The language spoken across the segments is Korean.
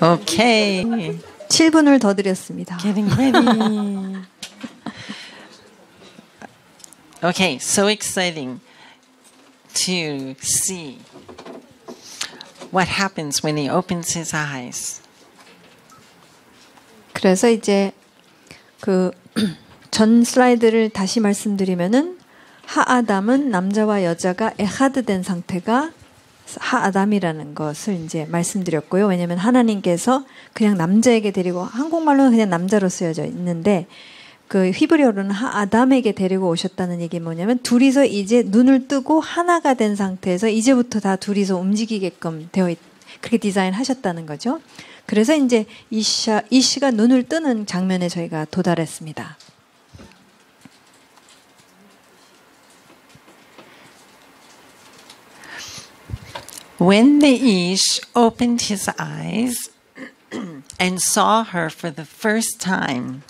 Okay. 7분을 더 드렸습니다. Getting ready. Okay, so exciting to see what happens when he opens his eyes. 그래서 이제 그 전 슬라이드를 다시 말씀드리면은 하아담은 남자와 여자가 에하드된 상태가 하아담이라는 것을 이제 말씀드렸고요. 왜냐하면 하나님께서 그냥 남자에게 데리고 한국말로는 그냥 남자로 쓰여져 있는데 그 히브리어로는 하아담에게 데리고 오셨다는 얘기 뭐냐면 둘이서 이제 눈을 뜨고 하나가 된 상태에서 이제부터 다 둘이서 움직이게끔 그렇게 디자인하셨다는 거죠. 그래서 이제 이시가 눈을 뜨는 장면에 저희가 도달했습니다. When the Ish opened his eyes and saw her for the first time,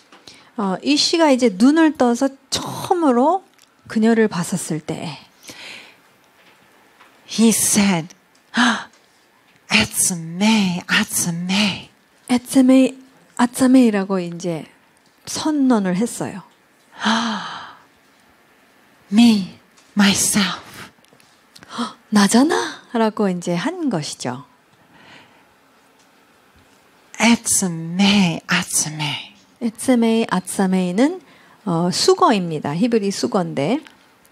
이시가 이제 눈을 떠서 처음으로 그녀를 봤었을 때, he said, "Atzamei, atzamei." 아짜메이라고 이제 선언을 했어요. Me, myself. 나잖아? 라고 이제 한 것이죠. Atzamei, atzamei. 아짜메이는 수거입니다. 히브리 수거인데.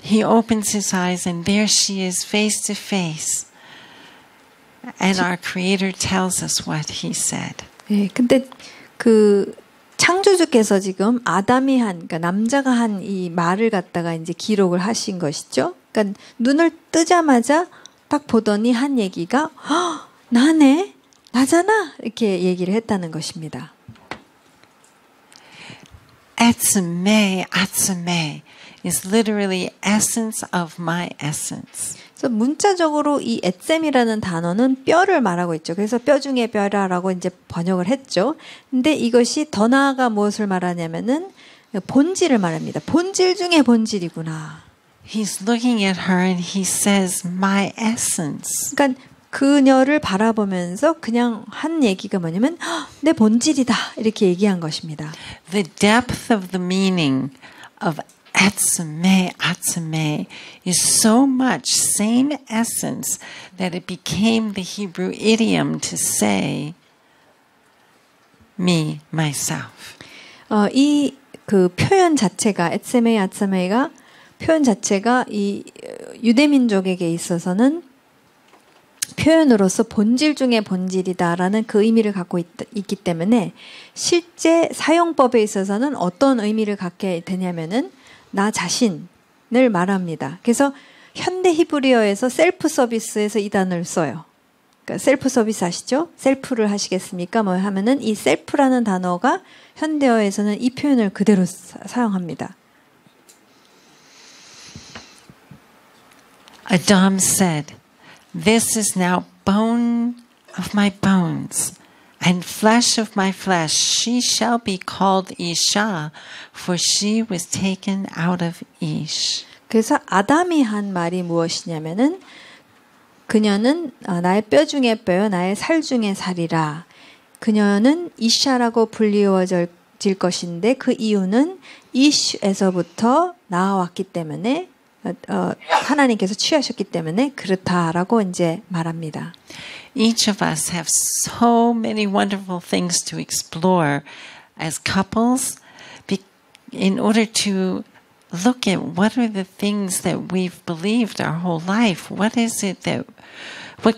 He opens his eyes and there she is face to face. And our Creator tells us what he said. 예, 근데 그 창조주께서 지금 아담이 그러니까 남자가 한 이 말을 갖다가 이제 기록을 하신 것이죠. 그러니까 눈을 뜨자마자 딱 보더니 한 얘기가 나네, 나잖아 이렇게 얘기를 했다는 것입니다. Atzamei, atzamei is literally essence of my essence. 그래서 문자적으로 이 에셈이라는 단어는 뼈를 말하고 있죠. 그래서 뼈 중에 뼈라라고 이제 번역을 했죠. 근데 이것이 더 나아가 무엇을 말하냐면은 본질을 말합니다. 본질 중에 본질이구나. He's looking at her and he says, my essence. 그러니까 그녀를 바라보면서 그냥 한 얘기가 뭐냐면 내 본질이다 이렇게 얘기한 것입니다. The depth of the meaning of Atzamei, atzamei is so much same essence that it became the Hebrew idiom to say me, myself. 이 그 표현 자체가 에츠메이, 아츠메이가 표현 자체가 이 유대민족에게 있어서는 표현으로서 본질 중에 본질이다라는 그 의미를 갖고 있기 때문에 실제 사용법에 있어서는 어떤 의미를 갖게 되냐면은 나 자신을 말합니다. 그래서 현대 히브리어에서 셀프 서비스에서 이 단어를 써요. 그러니까 셀프 서비스 아시죠? 셀프를 하시겠습니까? 뭐 하면은 이 셀프라는 단어가 현대어에서는 이 표현을 그대로 사용합니다. Adam said, "This is now bone of my bones and flesh of my flesh. She shall be called Isha, for she was taken out of Ish." 그래서 아담이 한 말이 무엇이냐면은 그녀는 나의 뼈 중에 뼈요, 나의 살 중에 살이라. 그녀는 이샤라고 불리워질 것인데 그 이유는 이슈에서부터 나와왔기 때문에 하나님께서 취하셨기 때문에 그렇다라고 이제 말합니다. Each of us have so many wonderful things to explore as couples in order to look at what are the things that we've believed our whole life. What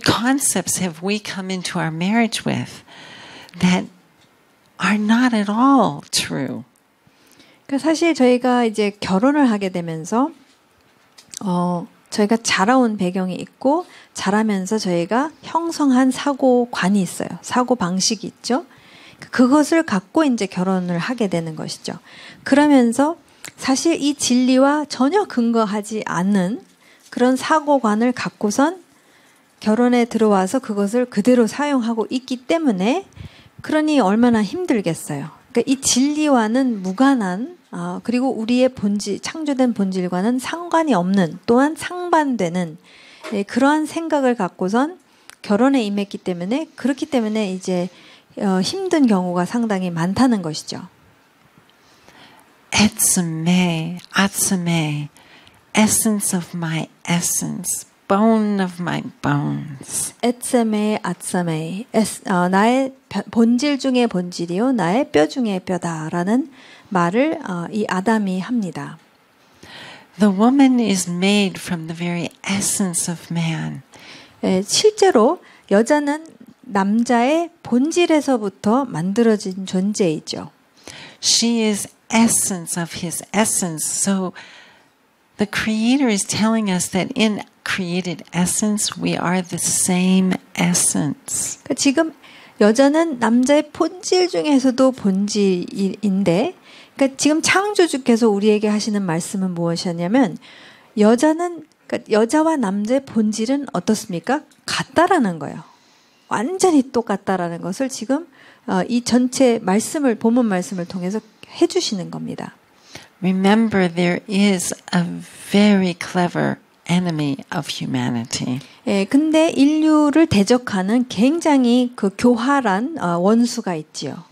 concepts have we come into our marriage with that are not at all true? 그러니까 사실 저희가 이제 결혼을 하게 되면서 저희가 자라온 배경이 있고 자라면서 저희가 형성한 사고관이 있어요. 사고 방식이 있죠. 그것을 갖고 이제 결혼을 하게 되는 것이죠. 그러면서 사실 이 진리와 전혀 근거하지 않는 그런 사고관을 갖고선 결혼에 들어와서 그것을 그대로 사용하고 있기 때문에 그러니 얼마나 힘들겠어요. 그러니까 이 진리와는 무관한 그리고 우리의 본질, 창조된 본질과는 상관이 없는 또한 상반되는 예, 그러한 생각을 갖고선 결혼에 임했기 때문에 그렇기 때문에 이제 힘든 경우가 상당히 많다는 것이죠. Etzeme, atzeme, essence of my essence, bone of my bones. 에츠메 아츠메 나의 본질 중의 본질이요 나의 뼈 중의 뼈다라는 말을 이 아담이 합니다. The woman is made from the very essence of man. 예, 실제로 여자는 남자의 본질에서부터 만들어진 존재이죠. She is essence of his essence. So the Creator is telling us that in created essence, we are the same essence. 그러니까 지금 여자는 남자의 본질 중에서도 본질인데, 그러니까 지금 창조주께서 우리에게 하시는 말씀은 무엇이었냐면, 그러니까 여자와 남자의 본질은 어떻습니까? 같다라는 거예요. 완전히 똑같다라는 것을 지금 이 전체 말씀을 본문 말씀을 통해서 해주시는 겁니다. Remember, there is a very clever enemy of humanity. 예, 근데 인류를 대적하는 굉장히 그 교활한 원수가 있지요.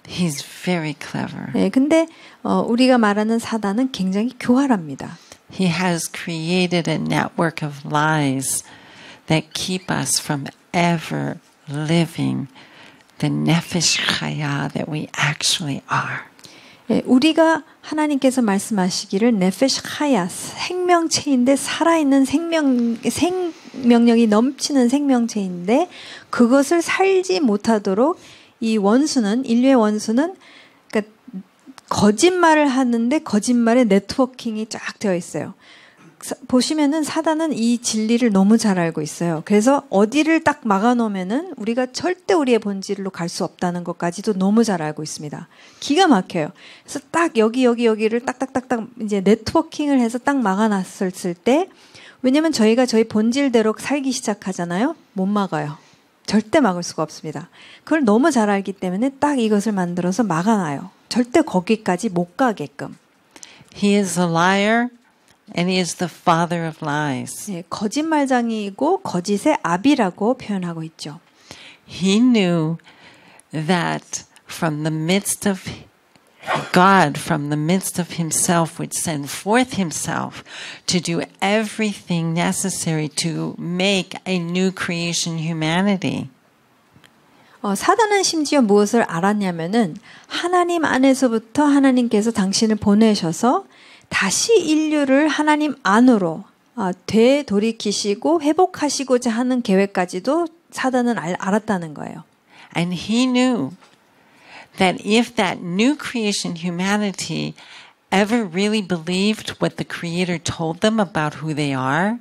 He's very clever. 예, 근데 우리가 말하는 사단은 굉장히 교활합니다. He has created a network of lies that keep us from ever living the nefesh chaya that we actually are. 예, 우리가 하나님께서 말씀하시기를 네페시 하야 생명체인데 살아있는 생명력이 넘치는 생명체인데 그것을 살지 못하도록 이 원수는 인류의 원수는 그러니까 거짓말을 하는데 거짓말의 네트워킹이 쫙 되어 있어요. 보시면은 사단은 이 진리를 너무 잘 알고 있어요. 그래서 어디를 딱 막아놓으면은 우리가 절대 우리의 본질로 갈 수 없다는 것까지도 너무 잘 알고 있습니다. 기가 막혀요. 그래서 딱 여기를 딱딱딱딱 이제 네트워킹을 해서 딱 막아놨을 때, 왜냐면 저희가 저희 본질대로 살기 시작하잖아요. 못 막아요. 절대 막을 수가 없습니다. 그걸 너무 잘 알기 때문에 딱 이것을 만들어서 막아놔요. 절대 거기까지 못 가게끔. He is a liar. And he is the father of lies. 예, 거짓말장이고 거짓의 아비라고 표현하고 있죠. He knew that from the midst of God, from the midst of himself, would send forth himself to do everything necessary to make a new creation humanity. 사단은 심지어 무엇을 알았냐면은 하나님 안에서부터 하나님께서 당신을 보내셔서 다시 인류를 하나님 안으로 되돌이키시고 회복하시고자 하는 계획까지도 사단은 알았다는 거예요. And he knew that if that new creation humanity ever really believed what the Creator told them about who they are,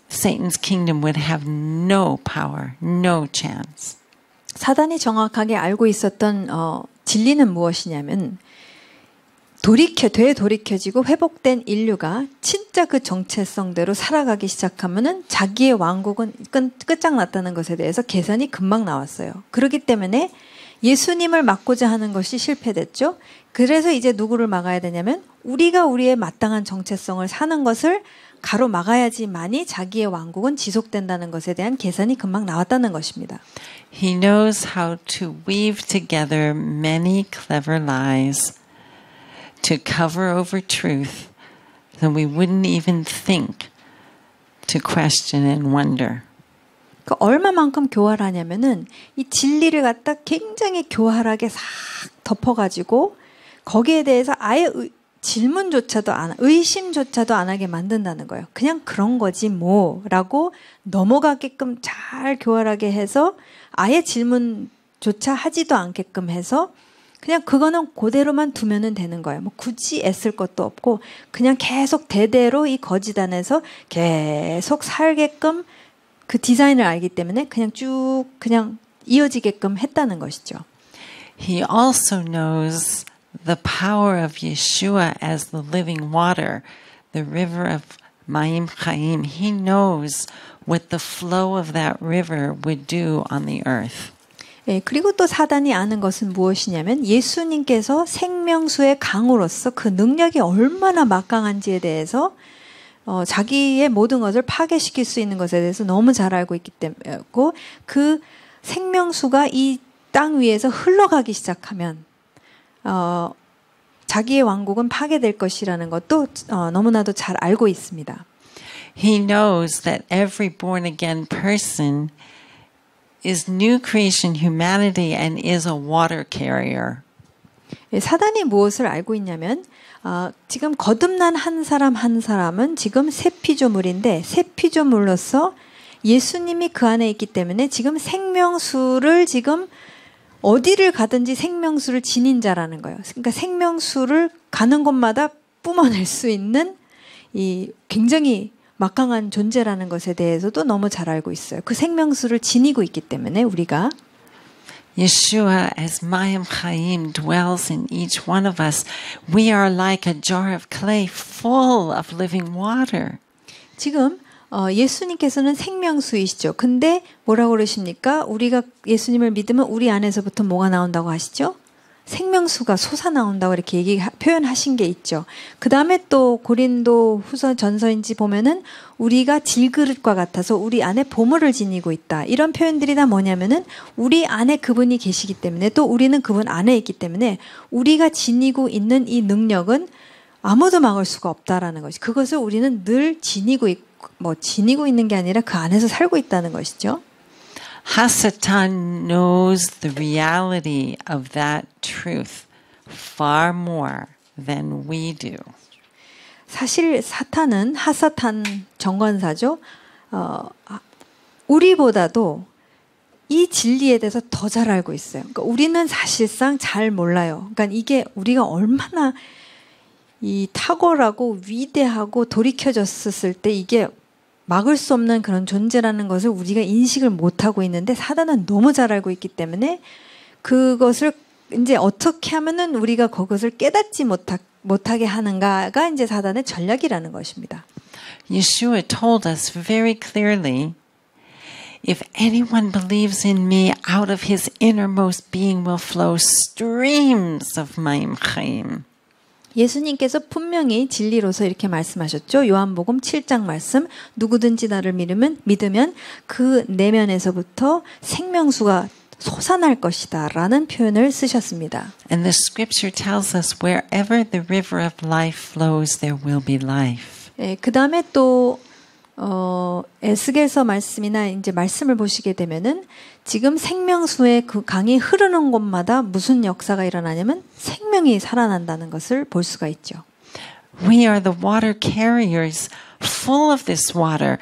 Satan's kingdom would have no power, no chance. 사단이 정확하게 알고 있었던 진리는 무엇이냐면 되돌이켜지고 회복된 인류가 진짜 그 정체성대로 살아가기 시작하면은 자기의 왕국은 끝장났다는 것에 대해서 계산이 금방 나왔어요. 그렇기 때문에 예수님을 막고자 하는 것이 실패됐죠. 그래서 이제 누구를 막아야 되냐면 우리가 우리의 마땅한 정체성을 사는 것을 가로막아야지만이 자기의 왕국은 지속된다는 것에 대한 계산이 금방 나왔다는 것입니다. He knows how to weave together many clever lies to cover over truth, so we wouldn't even think to question and wonder. 그러니까 얼마만큼 교활하냐면은 이 진리를 갖다 굉장히 교활하게 싹 덮어가지고 거기에 대해서 아예 의심조차도 안 하게 만든다는 거예요. 그냥 그런 거지 뭐라고 넘어가게끔 잘 교활하게 해서 아예 질문조차 하지도 않게끔 해서 그냥 그거는 그대로만 두면은 되는 거예요. 뭐 굳이 애쓸 것도 없고 그냥 계속 대대로 이 거짓 안에서 계속 살게끔 그 디자인을 알기 때문에 그냥 쭉 그냥 이어지게끔 했다는 것이죠. He also knows the power of Yeshua as the living water, the river of Mayim Chaim. He knows what the flow of that river would do on the earth. 예, 그리고 또 사단이 아는 것은 무엇이냐면 예수님께서 생명수의 강으로서 그 능력이 얼마나 막강한지에 대해서 자기의 모든 것을 파괴시킬 수 있는 것에 대해서 너무 잘 알고 있기 때문이고 그 생명수가 이 땅 위에서 흘러가기 시작하면 자기의 왕국은 파괴될 것이라는 것도 너무나도 잘 알고 있습니다. He knows that every born again person is new creation humanity and is a water carrier. 사단이 무엇을 알고 있냐면 지금 거듭난 한 사람 한 사람은 지금 새 피조물인데 새 피조물로서 예수님이 그 안에 있기 때문에 지금 생명수를 지금 어디를 가든지 생명수를 지닌 자라는 거예요. 그러니까 생명수를 가는 곳마다 뿜어낼 수 있는 이 굉장히 막강한 존재라는 것에 대해서도 너무 잘 알고 있어요. 그 생명수를 지니고 있기 때문에 우리가 Yeshua, as Mayim Chaim dwells in each one of us, we are like a jar of clay full of living water. 지금 예수님께서는 생명수이시죠. 근데 뭐라고 그러십니까? 우리가 예수님을 믿으면 우리 안에서부터 뭐가 나온다고 하시죠? 생명수가 솟아나온다고 이렇게 표현하신 게 있죠. 그 다음에 또 고린도 후서 전서인지 보면은 우리가 질그릇과 같아서 우리 안에 보물을 지니고 있다. 이런 표현들이 다 뭐냐면은 우리 안에 그분이 계시기 때문에 또 우리는 그분 안에 있기 때문에 우리가 지니고 있는 이 능력은 아무도 막을 수가 없다라는 것이. 그것을 우리는 늘 지니고 있는 게 아니라 그 안에서 살고 있다는 것이죠. Hasatan knows the reality of that truth far more than we do. 사실 사탄은 하사탄 정관사죠. 우리보다도 이 진리에 대해서 더 잘 알고 있어요. 그러니까 우리는 사실상 잘 몰라요. 그러니까 이게 우리가 얼마나 이 탁월하고 위대하고 돌이켜졌을 때 이게 막을 수 없는 그런 존재라는 것을 우리가 인식을 못하고 있는데 사단은 너무 잘 알고 있기 때문에 그것을 이제 어떻게 하면은 우리가 그것을 깨닫지 못하게 하는가가 이제 사단의 전략이라는 것입니다. Yeshua told us very clearly, if anyone believes in me, out of his innermost being will flow streams of mayim chaim. 예수님께서 분명히 진리로서 이렇게 말씀하셨죠. 요한복음 7장 말씀. 누구든지 나를 믿으면 그 내면에서부터 생명수가 솟아날 것이다 라는 표현을 쓰셨습니다. And the scripture tells us wherever the river of life flows, there will be life. 그 다음에 또 에스겔서 말씀이나 이제 말씀을 보시게 되면은 지금 생명수의 그 강이 흐르는 곳마다 무슨 역사가 일어나냐면 생명이 살아난다는 것을 볼 수가 있죠. We are the water carriers full of this water.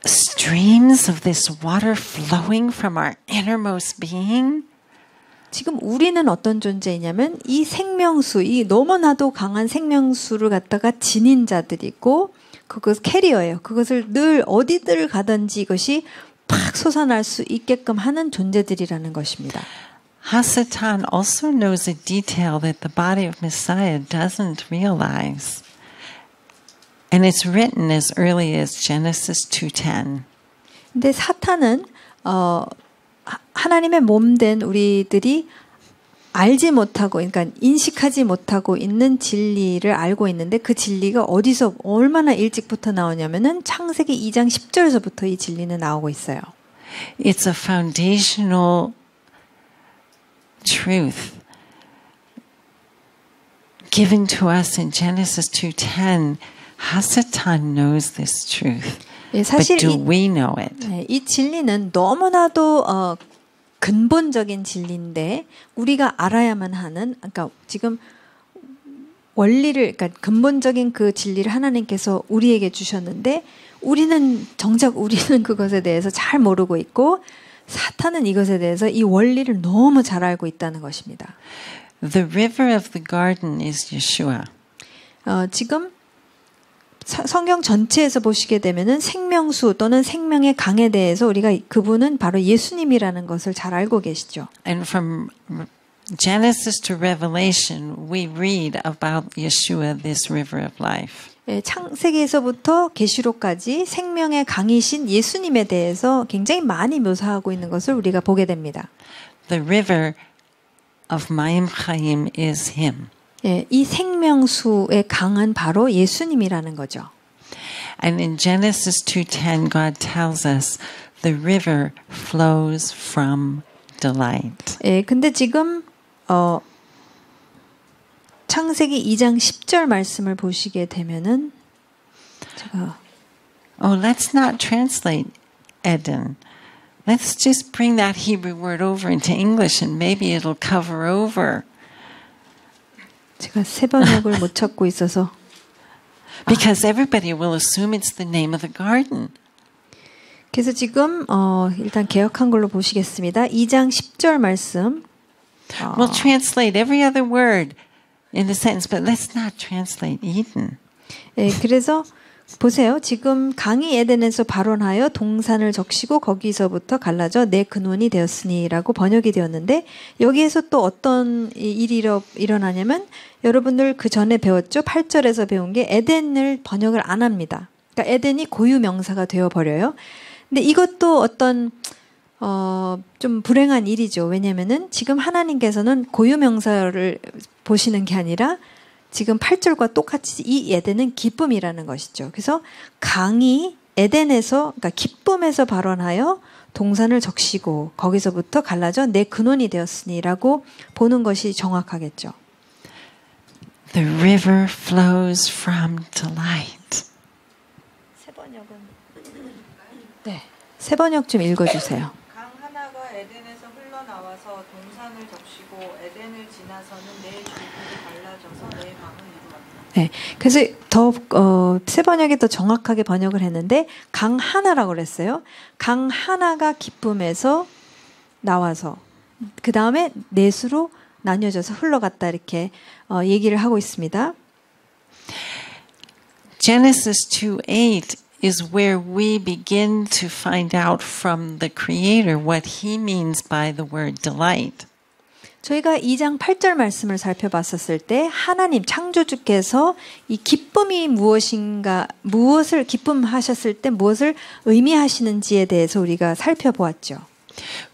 Streams of this water flowing from our innermost being. 지금 우리는 어떤 존재이냐면 이 생명수, 이 너무나도 강한 생명수를 갖다가 지닌 자들이고 그것 캐리어예요. 그것을 늘 어디들 가든지 이것이 팍 솟아날 수 있게끔 하는 존재들이라는 것입니다. Hasatan also knows a detail that the body of Messiah doesn't realize. And it's written as early as Genesis 2:10. 근데 사탄은 하나님의 몸된 우리들이 알지 못하고, 그러니까 인식하지 못하고 있는 진리를 알고 있는데 그 진리가 어디서 얼마나 일찍부터 나오냐면은 창세기 2장 10절에서부터 이 진리는 나오고 있어요. It's a foundational truth given to us in Genesis 2:10. Hasatan knows this truth. 예, 사실 But do we know it? 이 진리는 너무나도 근본적인 진리인데 우리가 알아야만 하는, 그러니까 지금 원리를, 그러니까 근본적인 그 진리를 하나님께서 우리에게 주셨는데 정작 우리는 그것에 대해서 잘 모르고 있고 사탄은 이것에 대해서 이 원리를 너무 잘 알고 있다는 것입니다. The river of the garden is Yeshua. 지금 성경 전체에서 보시게 되면은 생명수 또는 생명의 강에 대해서 우리가 그분은 바로 예수님이라는 것을 잘 알고 계시죠. And from Genesis to Revelation, we read about Yeshua, this river of life. 창세기에서부터 계시록까지 생명의 강이신 예수님에 대해서 굉장히 많이 묘사하고 있는 것을 우리가 보게 됩니다. The river of mayim chaim is Him. 예, 이 생명수의 강은 바로 예수님이라는 거죠. And in Genesis 2:10, God tells us the river flows from delight. 예, 근데 지금 창세기 2장 10절 말씀을 보시게 되면은 제가 Let's not translate Eden. Let's just bring that Hebrew word over into English and maybe it'll cover over. 제가 세 번역을 못 찾고 있어서 Because everybody will assume it's the name of the garden. 그래서 지금 일단 개역한 걸로 보시겠습니다. 2장 10절 말씀. We'll translate every other word in the sentence, but let's not translate Eden. 예, 그래서 보세요. 지금 강이 에덴에서 발원하여 동산을 적시고 거기서부터 갈라져 내 근원이 되었으니라고 번역이 되었는데 여기에서 또 어떤 일이 일어나냐면 여러분들 그 전에 배웠죠. 8절에서 배운 게 에덴을 번역을 안 합니다. 그러니까 에덴이 고유 명사가 되어 버려요. 근데 이것도 어떤 좀 불행한 일이죠. 왜냐면은 지금 하나님께서는 고유 명사를 보시는 게 아니라 지금 8절과 똑같이 이 에덴은 기쁨이라는 것이죠. 그래서 강이 에덴에서 그러니까 기쁨에서 발원하여 동산을 적시고 거기서부터 갈라져 내 근원이 되었으니라고 보는 것이 정확하겠죠. The river flows from delight. 세 번역은 네. 세 번역 좀 읽어주세요. 강 하나가 에덴에서 흘러나와서 동산을 적시고 에덴을 지나서는 내 줄기를 갈라져서 내 강을 이루었다. 네, 그래서 세 번역이 더 정확하게 번역을 했는데 강 하나라고 그랬어요. 강 하나가 기쁨에서 나와서 그 다음에 넷으로 나뉘어져서 흘러갔다 이렇게 얘기를 하고 있습니다. Genesis 2:8 is where we begin to find out from the Creator what He means by the word delight. 저희가 2장 8절 말씀을 살펴봤었을 때 하나님 창조주께서 이 기쁨이 무엇인가 무엇을 기쁨하셨을 때 무엇을 의미하시는지에 대해서 우리가 살펴보았죠.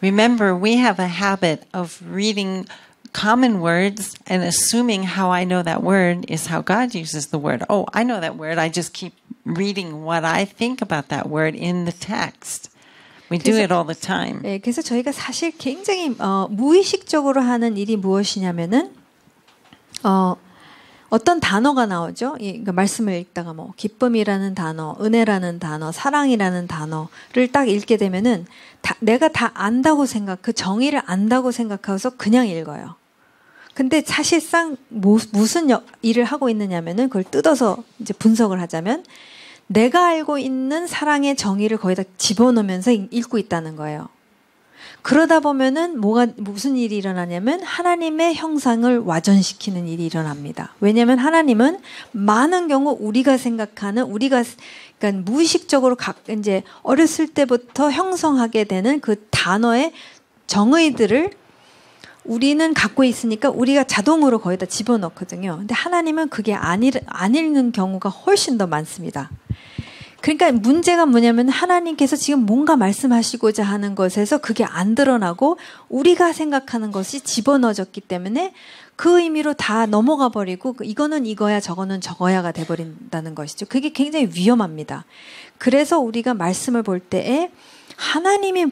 Remember, we have a habit of reading common words and assuming how I know that word is how God uses the word. Oh, I know that word. I just keep reading what I think about that word in the text. We do it all the time. 네, 그래서 저희가 사실 굉장히 무의식적으로 하는 일이 무엇이냐면은 어떤 단어가 나오죠. 그러니까 말씀을 읽다가 뭐 기쁨이라는 단어, 은혜라는 단어, 사랑이라는 단어를 딱 읽게 되면은 내가 다 안다고 그 정의를 안다고 생각해서 그냥 읽어요. 근데 사실상 무슨 일을 하고 있느냐면은 그걸 뜯어서 이제 분석을 하자면 내가 알고 있는 사랑의 정의를 거기다 집어넣으면서 읽고 있다는 거예요. 그러다 보면은 무슨 일이 일어나냐면 하나님의 형상을 와전시키는 일이 일어납니다. 왜냐하면 하나님은 많은 경우 우리가 생각하는 그러니까 무의식적으로 이제 어렸을 때부터 형성하게 되는 그 단어의 정의들을 우리는 갖고 있으니까 우리가 자동으로 거기다 집어넣거든요. 근데 하나님은 그게 안 읽는 경우가 훨씬 더 많습니다. 그러니까 문제가 뭐냐면 하나님께서 지금 뭔가 말씀하시고자 하는 것에서 그게 안 드러나고 우리가 생각하는 것이 집어넣어졌기 때문에 그 의미로 다 넘어가 버리고 이거는 이거야 저거는 저거야가 돼버린다는 것이죠. 그게 굉장히 위험합니다. 그래서 우리가 말씀을 볼 때에 하나님이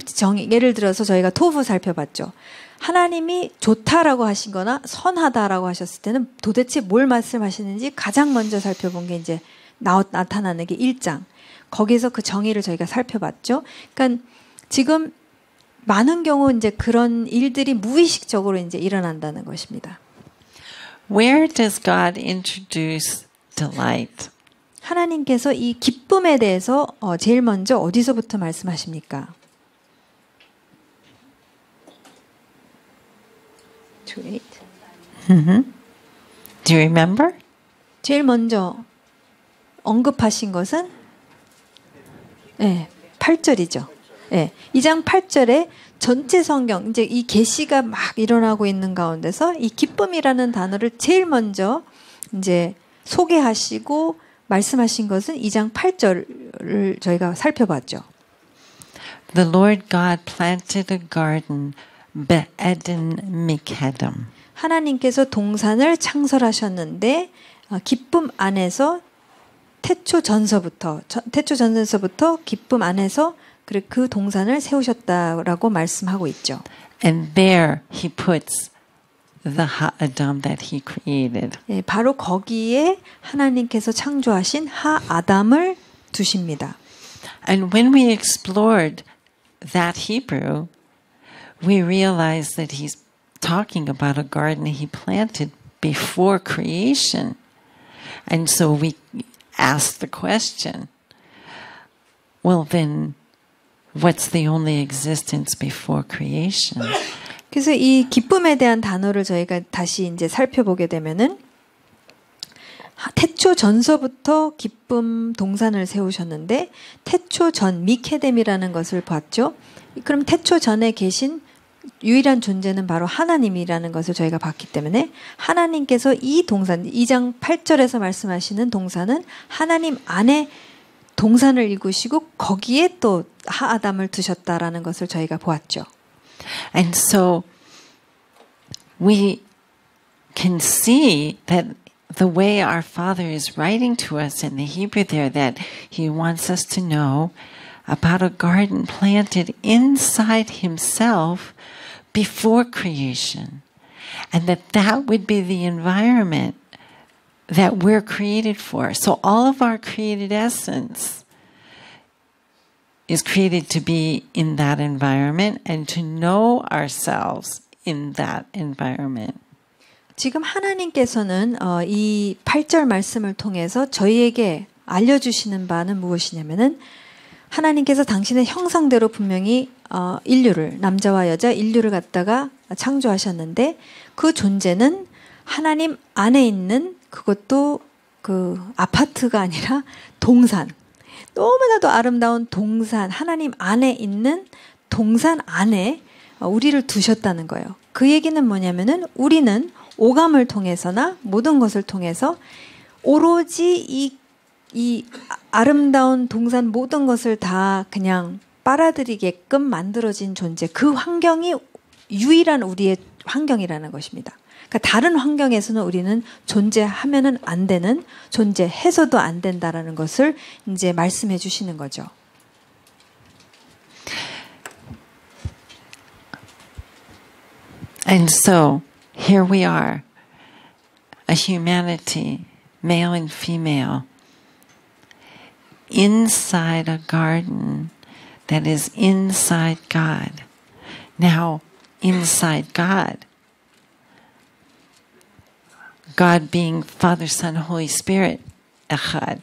예를 들어서 저희가 토부 살펴봤죠. 하나님이 좋다라고 하신 거나 선하다라고 하셨을 때는 도대체 뭘 말씀하시는지 가장 먼저 살펴본 게 이제 나타나는 게 1장. 거기서 그 정의를 저희가 살펴봤죠. 그러니까 지금 많은 경우 이제 그런 일들이 무의식적으로 이제 일어난다는 것입니다. Where does God introduce delight? 하나님께서 이 기쁨에 대해서 제일 먼저 어디서부터 말씀하십니까? Mm-hmm. Do you remember? 제일 먼저 언급하신 것은 8절이죠. 2장 8절에 전체 성경 이제 이 계시가 막 일어나고 있는 가운데서 이 기쁨이라는 단어를 제일 먼저 이제 소개하시고 말씀하신 것은 2장 8절을 저희가 살펴봤죠. The Lord God planted a garden, Be'eden Mikkedem. 하나님께서 동산을 창설하셨는데 기쁨 안에서 태초전서부터 기쁨 안에서 그 동산을 세우셨다라고 말씀하고 있죠. And there he puts the Ha-Adam that he created. 예, 바로 거기에 하나님께서 창조하신 하아담을 두십니다. And when we explored that Hebrew, we realized that he's talking about a garden he planted before creation. And so we asked the question, well then, what's the only existence before creation? 그래서 이 기쁨에 대한 단어를 저희가 다시 이제 살펴보게 되면은 태초 전서부터 기쁨 동산을 세우셨는데 태초 전 미케뎀이라는 것을 봤죠. 그럼 태초 전에 계신 유일한 존재는 바로 하나님이라는 것을 저희가 봤기 때문에 하나님께서 이 동산 2장 8절에서 말씀하시는 동산은 하나님 안에 동산을 이루시고 거기에 또 하아담을 두셨다라는 것을 저희가 보았죠. And so we can see that the way our Father is writing to us in the Hebrew there, that he wants us to know about a garden planted inside himself before creation. And that would be the environment that we're created for. So all of our created essence is created to be in that environment and to know ourselves in that environment. 지금 하나님께서는 이 8절 말씀을 통해서 저희에게 알려주시는 바는 무엇이냐면은 하나님께서 당신의 형상대로 분명히 인류를 남자와 여자 인류를 갖다가 창조하셨는데 그 존재는 하나님 안에 있는 그것도 그 아파트가 아니라 동산 너무나도 아름다운 동산 하나님 안에 있는 동산 안에 우리를 두셨다는 거예요. 그 얘기는 뭐냐면은 우리는 오감을 통해서나 모든 것을 통해서 오로지 이 아름다운 동산 모든 것을 다 그냥 빨아들이게끔 만들어진 존재 그 환경이 유일한 우리의 환경이라는 것입니다. 그러니까 다른 환경에서는 우리는 존재하면은 안 되는 존재해서도 안 된다라는 것을 이제 말씀해 주시는 거죠. And so here we are, a humanity, male and female, inside a garden that is inside God. Now, inside God, God being Father, Son, Holy Spirit, echad.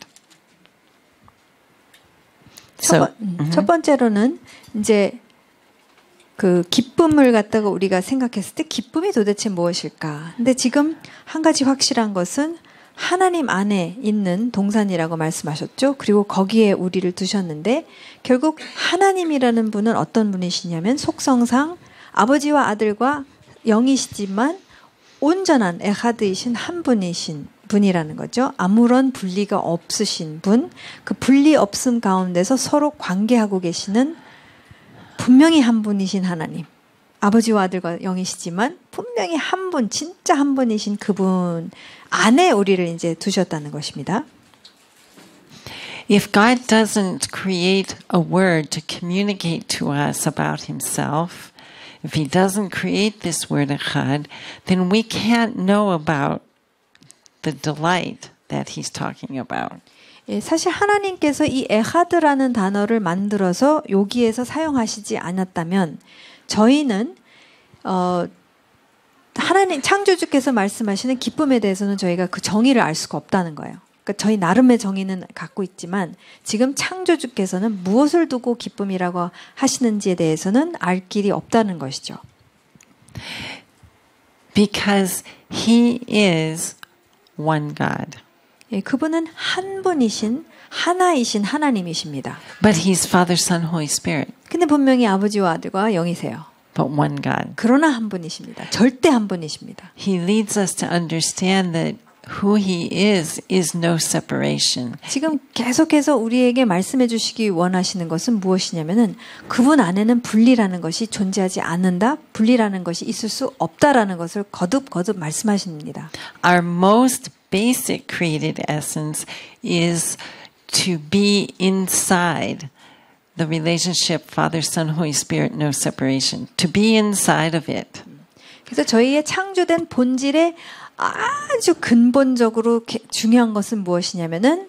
첫 번째로는 이제 그 기쁨을 갖다가 우리가 생각했을 때 기쁨이 도대체 무엇일까? 근데 지금 한 가지 확실한 것은 하나님 안에 있는 동산이라고 말씀하셨죠. 그리고 거기에 우리를 두셨는데 결국 하나님이라는 분은 어떤 분이시냐면 속성상 아버지와 아들과 영이시지만 온전한 에하드이신 한 분이라는 거죠. 아무런 분리가 없으신 분, 그 분리 없음 가운데서 서로 관계하고 계시는 분명히 한 분이신 하나님. 아버지와 아들과 영이시지만 분명히 한 분, 진짜 한 분이신 그분 안에 우리를 이제 두셨다는 것입니다. If God doesn't create a word to communicate to us about himself, if he doesn't create this word echad, then we can't know about the delight that he's talking about. 예, 사실 하나님께서 이 에하드라는 단어를 만들어서 여기에서 사용하시지 않았다면 저희는 하나님 창조주께서 말씀하시는 기쁨에 대해서는 저희가 그 정의를 알 수가 없다는 거예요. 그러니까 저희 나름의 정의는 갖고 있지만 지금 창조주께서는 무엇을 두고 기쁨이라고 하시는지에 대해서는 알 길이 없다는 것이죠. Because he is one God. 예, 그분은 한 분이신 하나이신 하나님이십니다. But he's Father, Son, Holy Spirit. 근데 분명히 아버지와 아들과 영이세요. But one God. 그러나 한 분이십니다. 절대 한 분이십니다. He leads us to understand that who he is no separation. 지금 계속해서 우리에게 말씀해 주시기 원하시는 것은 무엇이냐면은 그분 안에는 분리라는 것이 존재하지 않는다. 분리라는 것이 있을 수 없다라는 것을 거듭 말씀하십니다. Our most basic created essence is to be inside the relationship Father, Son, Holy Spirit, no separation. To be inside of it. 그래서 저희의 창조된 본질의 아주 근본적으로 중요한 것은 무엇이냐면은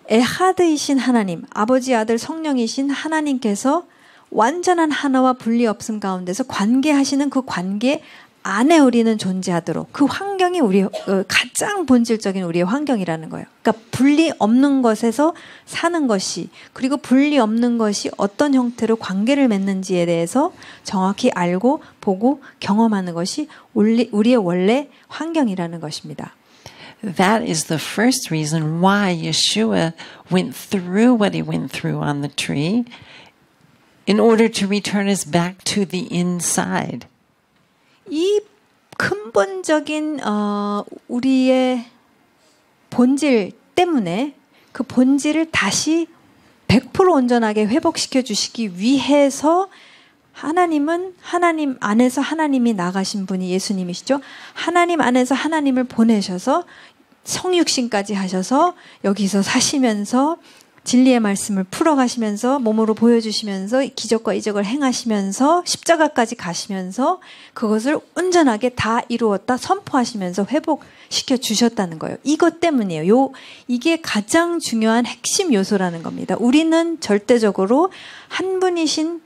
에하드이신 하나님, 아버지, 아들, 성령이신 하나님께서 완전한 하나와 분리 없음 가운데서 관계하시는 그 관계 안에 우리는 존재하도록 그 환경이 우리 가장 본질적인 우리의 환경이라는 거예요. 그러니까 분리 없는 것에서 사는 것이 그리고 분리 없는 것이 어떤 형태로 관계를 맺는지에 대해서 정확히 알고 보고 경험하는 것이 우리의 원래 환경이라는 것입니다. That is the first reason why Yeshua went through what he went through on the tree in order to return us back to the inside. 이 근본적인 우리의 본질 때문에 그 본질을 다시 100% 온전하게 회복시켜 주시기 위해서 하나님은 하나님 안에서 하나님이 나가신 분이 예수님이시죠. 하나님 안에서 하나님을 보내셔서 성육신까지 하셔서 여기서 사시면서 진리의 말씀을 풀어가시면서 몸으로 보여주시면서 기적과 이적을 행하시면서 십자가까지 가시면서 그것을 온전하게 다 이루었다 선포하시면서 회복시켜 주셨다는 거예요. 이것 때문이에요. 이게 가장 중요한 핵심 요소라는 겁니다. 우리는 절대적으로 한 분이신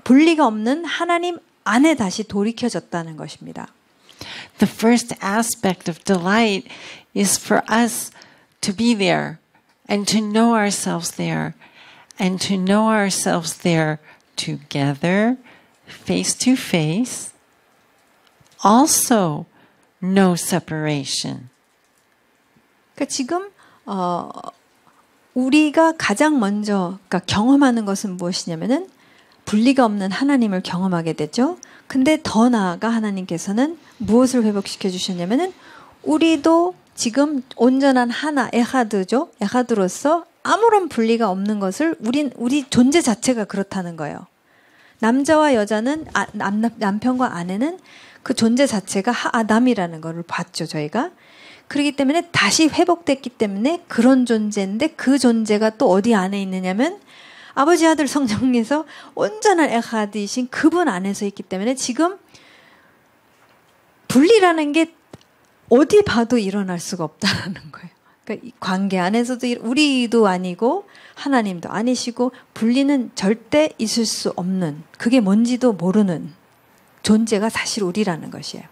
분리가 없는 하나님 안에 다시 돌이켜졌다는 것입니다. The first aspect of delight is for us to be there. And to know ourselves there, and to know ourselves there together, face to face, also no separation. 그러니까 지금 우리가 가장 먼저 그러니까 경험하는 것은 무엇이냐면은 분리가 없는 하나님을 경험하게 되죠. 근데 더 나아가 하나님께서는 무엇을 회복시켜 주셨냐면은 우리도 지금 온전한 하나 에하드죠. 에하드로서 아무런 분리가 없는 것을 우리 존재 자체가 그렇다는 거예요. 남자와 여자는 남편과 아내는 그 존재 자체가 하아담이라는 것을 봤죠, 저희가. 그렇기 때문에 다시 회복됐기 때문에 그런 존재인데 그 존재가 또 어디 안에 있느냐면 아버지, 아들, 성령에서 온전한 에하드이신 그분 안에서 있기 때문에 지금 분리라는 게 어디 봐도 일어날 수가 없다는 거예요. 그러니까 관계 안에서도 우리도 아니고 하나님도 아니시고 분리는 절대 있을 수 없는 그게 뭔지도 모르는 존재가 사실 우리라는 것이에요.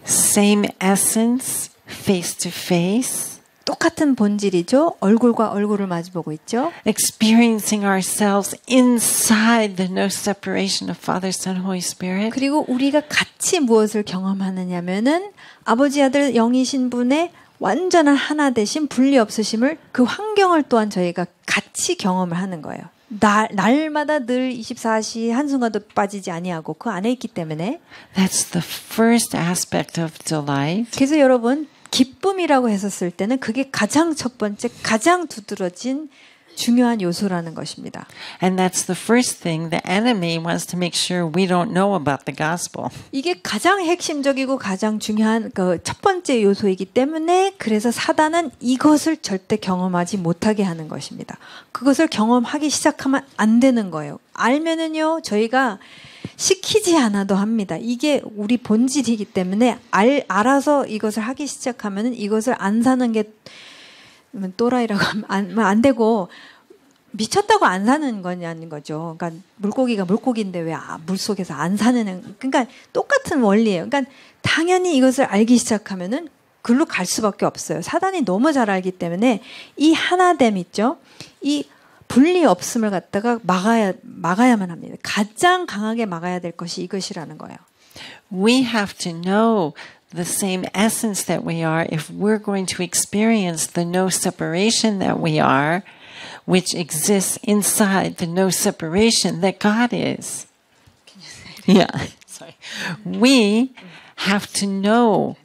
Same essence, face to face. 똑같은 본질이죠. 얼굴과 얼굴을 마주보고 있죠. Experiencing ourselves inside the no separation of Father, Son, Holy Spirit. 그리고 우리가 같이 무엇을 경험하느냐면은 아버지, 아들, 영이신 분의 완전한 하나 되신 분리 없으심을 그 환경을 또한 저희가 같이 경험을 하는 거예요. 날마다 늘 24시 한순간도 빠지지 아니하고 그 안에 있기 때문에. That's the first aspect of delight. 그래서 여러분 기쁨이라고 했었을 때는 그게 가장 첫 번째, 가장 두드러진 중요한 요소라는 것입니다. And that's the first thing the enemy wants to make sure we don't know about the gospel. 이게 가장 핵심적이고 가장 중요한 그 첫 번째 요소이기 때문에 그래서 사단은 이것을 절대 경험하지 못하게 하는 것입니다. 그것을 경험하기 시작하면 안 되는 거예요. 알면은요, 저희가 시키지 않아도 합니다. 이게 우리 본질이기 때문에 알아서 이것을 하기 시작하면은 이것을 안 사는 게 또라이라고 하면 안 되고 미쳤다고 안 사는 거냐는 거죠. 그러니까 물고기가 물고기인데 왜 물속에서 안 사는 그러니까 똑같은 원리예요. 그러니까 당연히 이것을 알기 시작하면은 글로 갈 수밖에 없어요. 사단이 너무 잘 알기 때문에 이 하나됨 있죠. 이 분리 없음을 갖다가 막아야만 합니다. 가장 강하게 막아야 될 것이 이것이라는 거예요. We have to know the same essence that we are if we're going to experience the no separation that we are, which exists inside the no separation that God is. Can you say that? Yeah. Sorry. We have to know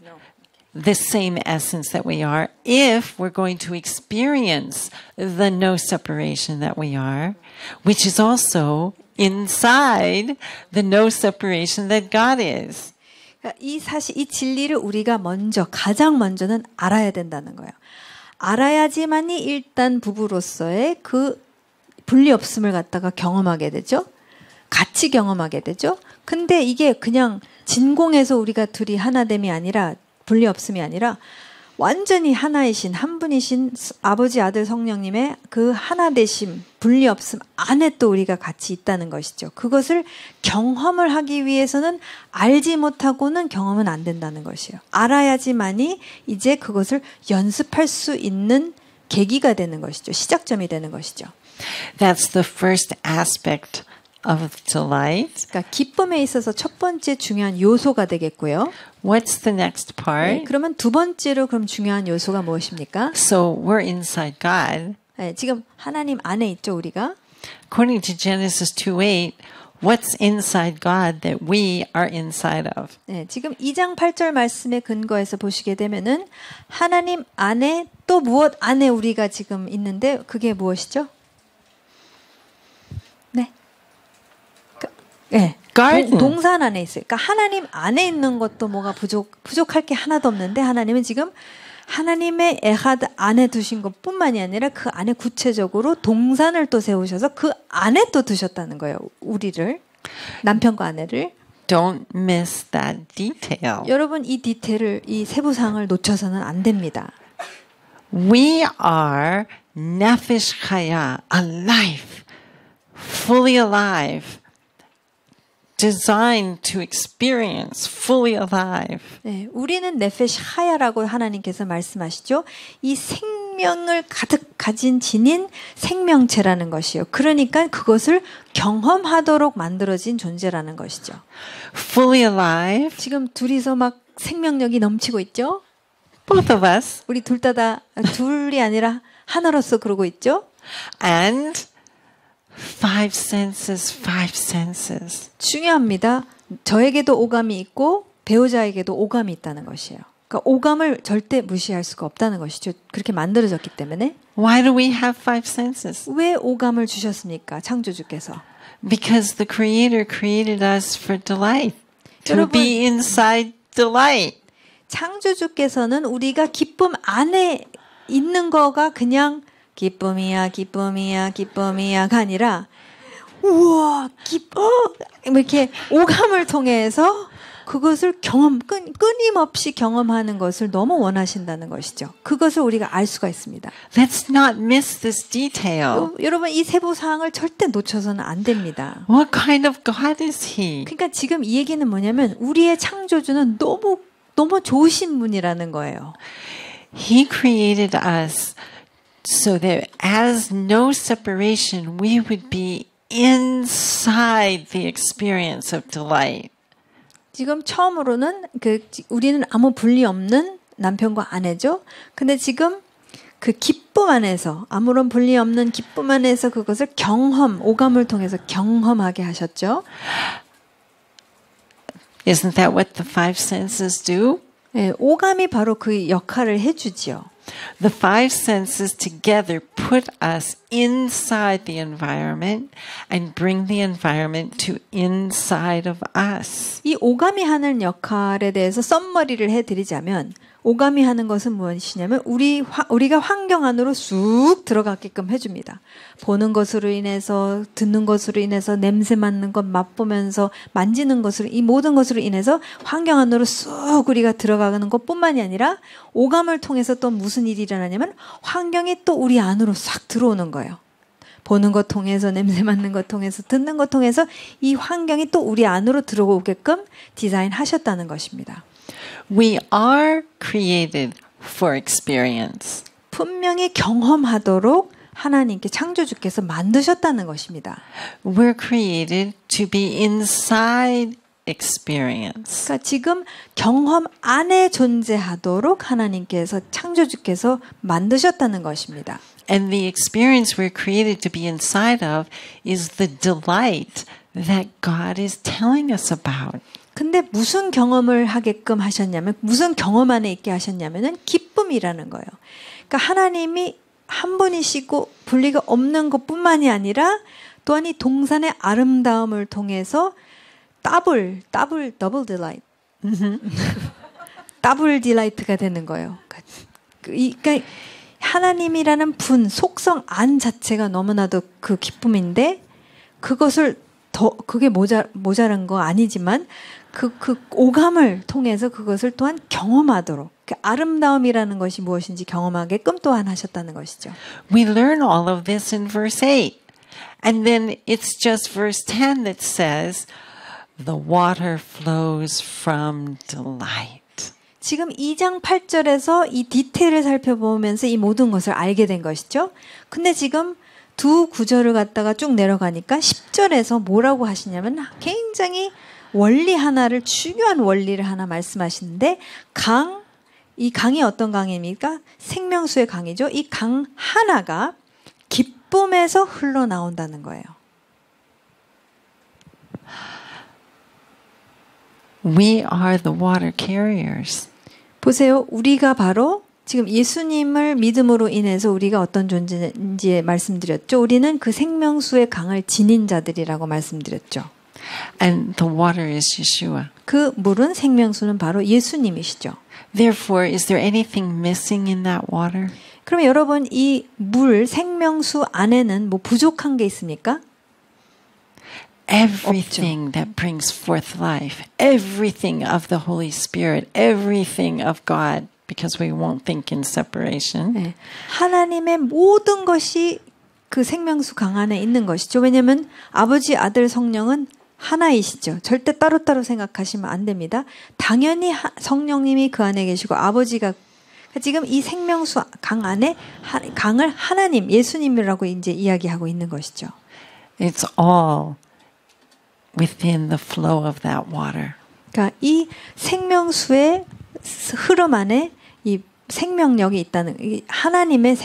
the same essence that we are if we're going to experience the no separation that we are, which is also inside the no separation that God is. 이 사실, 이 진리를 우리가 가장 먼저는 알아야 된다는 거예요. 알아야지만이 일단 부부로서의 그 분리 없음을 갖다가 경험하게 되죠. 같이 경험하게 되죠. 근데 이게 그냥 진공에서 우리가 둘이 하나됨이 아니라 분리 없음이 아니라 완전히 하나이신 한 분이신 아버지 아들 성령님의 그 하나 되심 분리 없음 안에 또 우리가 같이 있다는 것이죠. 그것을 경험을 하기 위해서는 알지 못하고는 경험은 안 된다는 것이에요. 알아야지만이 이제 그것을 연습할 수 있는 계기가 되는 것이죠. 시작점이 되는 것이죠. That's the first aspect of delight. 그러니까 기쁨에 있어서 첫 번째 중요한 요소가 되겠고요. What's the next part? 네, 그러면 두 번째로 그럼 중요한 요소가 무엇입니까? So we're inside God. 네, 지금 하나님 안에 있죠, 우리가. According to Genesis 2:8, what's inside God that we are inside of? 네, 지금 2장 8절 말씀에 근거해서 보시게 되면은 하나님 안에 또 무엇 안에 우리가 지금 있는데 그게 무엇이죠? 네. 네. Garden. 동산 안에 있어요. 그러니까 하나님 안에 있는 것도 뭐가 부족할 게 하나도 없는데 하나님은 지금 하나님의 에하드 안에 두신 것뿐만이 아니라 그 안에 구체적으로 동산을 또 세우셔서 그 안에 또 두셨다는 거예요. 우리를. 남편과 아내를. Don't miss that detail. 여러분 이 디테일을 이 세부사항을 놓쳐서는 안 됩니다. We are nefesh chaya, alive, fully alive. Designed to experience fully alive. 네, 우리는 네페시 하야라고 하나님께서 말씀하시죠. 이 생명을 가득 가진 지닌 생명체라는 것이요. 그러니까 그것을 경험하도록 만들어진 존재라는 것이죠. Fully alive. 지금 둘이서 막 생명력이 넘치고 있죠. Both of us. 우리 둘이 아니라 하나로서 그러고 있죠. And five senses. 중요합니다. 저에게도 오감이 있고 배우자에게도 오감이 있다는 것이에요. 그러니까 오감을 절대 무시할 수가 없다는 것이죠. 그렇게 만들어졌기 때문에. Why do we have five senses? 왜 오감을 주셨습니까? 창조주께서. Because the Creator created us for delight. To 여러분, be inside delight. 창조주께서는 우리가 기쁨 안에 있는 거가 그냥 기쁨이야가 아니라 우와 기뻐 이렇게 오감을 통해서 그것을 끊임없이 경험하는 것을 너무 원하신다는 것이죠. 그것을 우리가 알 수가 있습니다. Let's not miss this detail. 여러분 이 세부 사항을 절대 놓쳐서는 안 됩니다. What kind of God is He? 그러니까 지금 이 얘기는 뭐냐면 우리의 창조주는 너무 좋으신 분이라는 거예요. He created us so that as no separation, we would be inside the experience of delight. 지금 처음으로는 우리는 아무 분리 없는 남편과 아내죠. 근데 지금 그 기쁨 안에서 아무런 분리 없는 기쁨 안에서 그것을 오감을 통해서 경험하게 하셨죠. Isn't that what the five senses do? 네, 오감이 바로 그 역할을 해주지요. The five senses together put us inside the environment and bring the environment to inside of us. 이 오감이 하는 역할에 대해서 썸머리를 해드리자면 오감이 하는 것은 무엇이냐면 우리가 환경 안으로 쑥 들어가게끔 해줍니다. 보는 것으로 인해서 듣는 것으로 인해서 냄새 맡는 것 맛보면서 만지는 것으로 이 모든 것으로 인해서 환경 안으로 쑥 우리가 들어가는 것뿐만이 아니라 오감을 통해서 또 무슨 일이 일어나냐면 환경이 또 우리 안으로 싹 들어오는 거예요. 보는 것 통해서 냄새 맡는 것 통해서 듣는 것 통해서 이 환경이 또 우리 안으로 들어오게끔 디자인하셨다는 것입니다. We are created for experience. 분명히 경험하도록 하나님께 창조주께서 만드셨다는 것입니다. We're created to be inside experience. 그러니까 지금 경험 안에 존재하도록 하나님께서 창조주께서 만드셨다는 것입니다. And the experience we're created to be inside of is the delight that God is telling us about. 근데 무슨 경험을 하게끔 하셨냐면, 무슨 경험 안에 있게 하셨냐면은 기쁨이라는 거예요. 그러니까 하나님이 한 분이시고 분리가 없는 것뿐만이 아니라 또한 이 동산의 아름다움을 통해서 더블 딜라이트, 더블 딜라이트가 되는 거예요. 그러니까 하나님이라는 분, 속성 안 자체가 너무나도 그 기쁨인데 그것을 그게 모자란 거 아니지만 그 오감을 통해서 그것을 또한 경험하도록, 그 아름다움이라는 것이 무엇인지 경험하게끔 또한 하셨다는 것이죠. We learn all of this in verse 8. And then it's just verse 10 that says, the water flows from delight. 지금 2장 8절에서 이 디테일을 살펴보면서 이 모든 것을 알게 된 것이죠. 근데 지금 두 구절을 갖다가 쭉 내려가니까 10절에서 뭐라고 하시냐면 굉장히 원리 하나를, 중요한 원리를 하나 말씀하시는데, 이 강이 어떤 강입니까? 생명수의 강이죠. 이 강 하나가 기쁨에서 흘러나온다는 거예요. We are the water carriers. 보세요. 우리가 바로 지금 예수님을 믿음으로 인해서 우리가 어떤 존재인지 말씀드렸죠. 우리는 그 생명수의 강을 지닌 자들이라고 말씀드렸죠. And the water is Yeshua. 그 물은, 생명수는 바로 예수님이시죠. Therefore, is there anything missing in that water? 그러면 여러분, 이 물, 생명수 안에는 뭐 부족한 게 있습니까? Everything that brings forth life, everything of the Holy Spirit, everything of God, because we won't think in separation. 네. 하나님의 모든 것이 그 생명수 강 안에 있는 것이죠. 왜냐하면 아버지, 아들, 성령은 하나이시죠. 절대 따로따로 생각하시면 안 됩니다. 당연히 성령님이 그 안에 계시고 아버지가, 지금 이 생명수 강 안에 강을 하나님, 예수님이라고 이제 이야기하고 있는 것이죠. It's all within the flow of that water. 그러니까 이 생명수의 흐름 안에 이 생명력이 있다는, 이 하나님의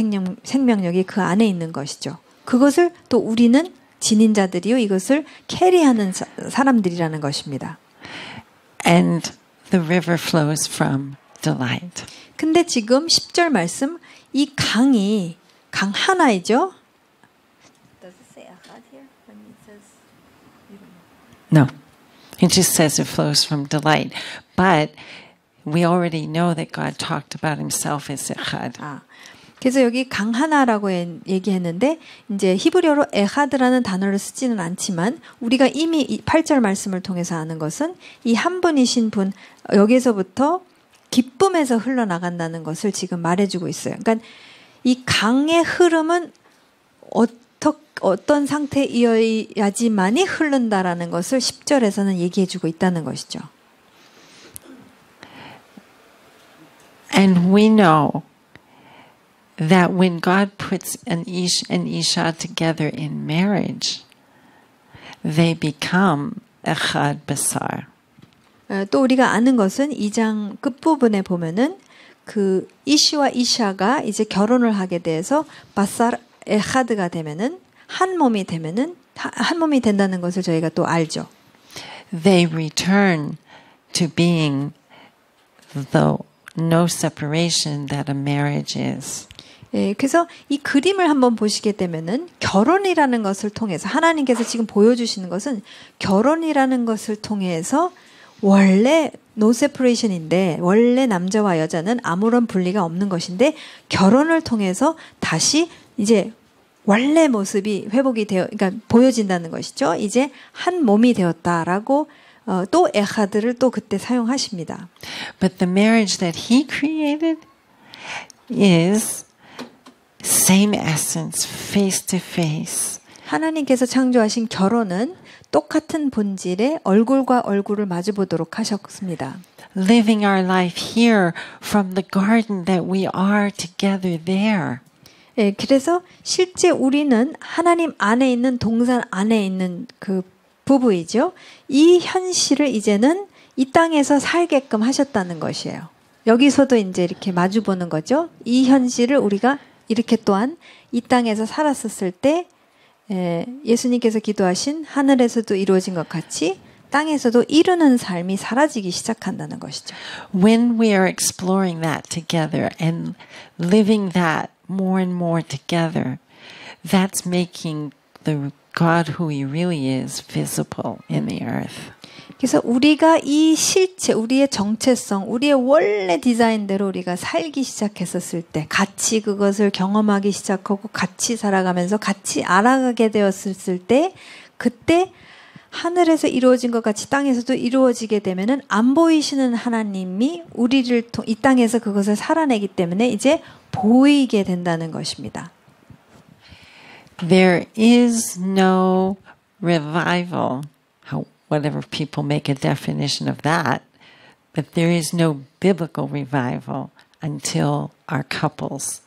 생명력이 그 안에 있는 것이죠. 그것을 또 우리는 지닌 자들이요, 이것을 캐리하는 사람들이라는 것입니다. And the river flows from delight. 근데 지금 10절 말씀, 이 강이 강 하나이죠. Does it say ahad here when it says? No. It just says it flows from delight. But we already know that God talked about himself as echad. 그래서 여기 강 하나라고 얘기했는데, 이제 히브리어로 에하드라는 단어를 쓰지는 않지만 우리가 이미 이 8절 말씀을 통해서 아는 것은 이 한 분이신 분, 여기서부터 기쁨에서 흘러나간다는 것을 지금 말해주고 있어요. 그러니까 이 강의 흐름은 어떤 상태이어야지만이 흐른다라는 것을 10절에서는 얘기해주고 있다는 것이죠. And we know that when God puts an Ish and Isha together in marriage, they become echad basar. 또 우리가 아는 것은 2장 끝부분에 보면은 그 이시와 이샤가 이제 결혼을 하게 돼서 바살 에하드가 되면은 한 몸이 된다는 것을 저희가 또 알죠. They return to being the no separation that a marriage is. 예, 그래서 이 그림을 한번 보시게 되면은 결혼이라는 것을 통해서 하나님께서 지금 보여주시는 것은 결혼이라는 것을 통해서 원래 no separation인데, 원래 남자와 여자는 아무런 분리가 없는 것인데 결혼을 통해서 다시 이제 원래 모습이 회복이 그러니까 보여진다는 것이죠. 이제 한 몸이 되었다라고 또 에하드를 또 그때 사용하십니다. But the marriage that he created is same essence, face to face. 하나님께서 창조하신 결혼은 똑같은 본질의 얼굴과 얼굴을 마주보도록 하셨습니다. Living our life here from the garden that we are together there. 예, 그래서 실제 우리는 하나님 안에 있는 동산 안에 있는 그 부부이죠. 이 현실을 이제는 이 땅에서 살게끔 하셨다는 것이에요. 여기서도 이제 이렇게 마주보는 거죠. 이 현실을 우리가 이렇게 또한 이 땅에서 살았었을 때 예수님께서 기도하신 하늘에서도 이루어진 것 같이 땅에서도 이루는 삶이 사라지기 시작한다는 것이죠. When we are exploring that together and living that more and more together, that's making the God who He really is visible in the earth. 그래서 우리가 이 실체, 우리의 정체성, 우리의 원래 디자인대로 우리가 살기 시작했었을 때, 같이 그것을 경험하기 시작하고 같이 살아가면서 같이 알아가게 되었을 때, 그때 하늘에서 이루어진 것 같이 땅에서도 이루어지게 되면은 안 보이시는 하나님이 우리를 이 땅에서 그것을 살아내기 때문에 이제 보이게 된다는 것입니다. There is no revival, whatever people make a definition of that, but there is no biblical revival until our couples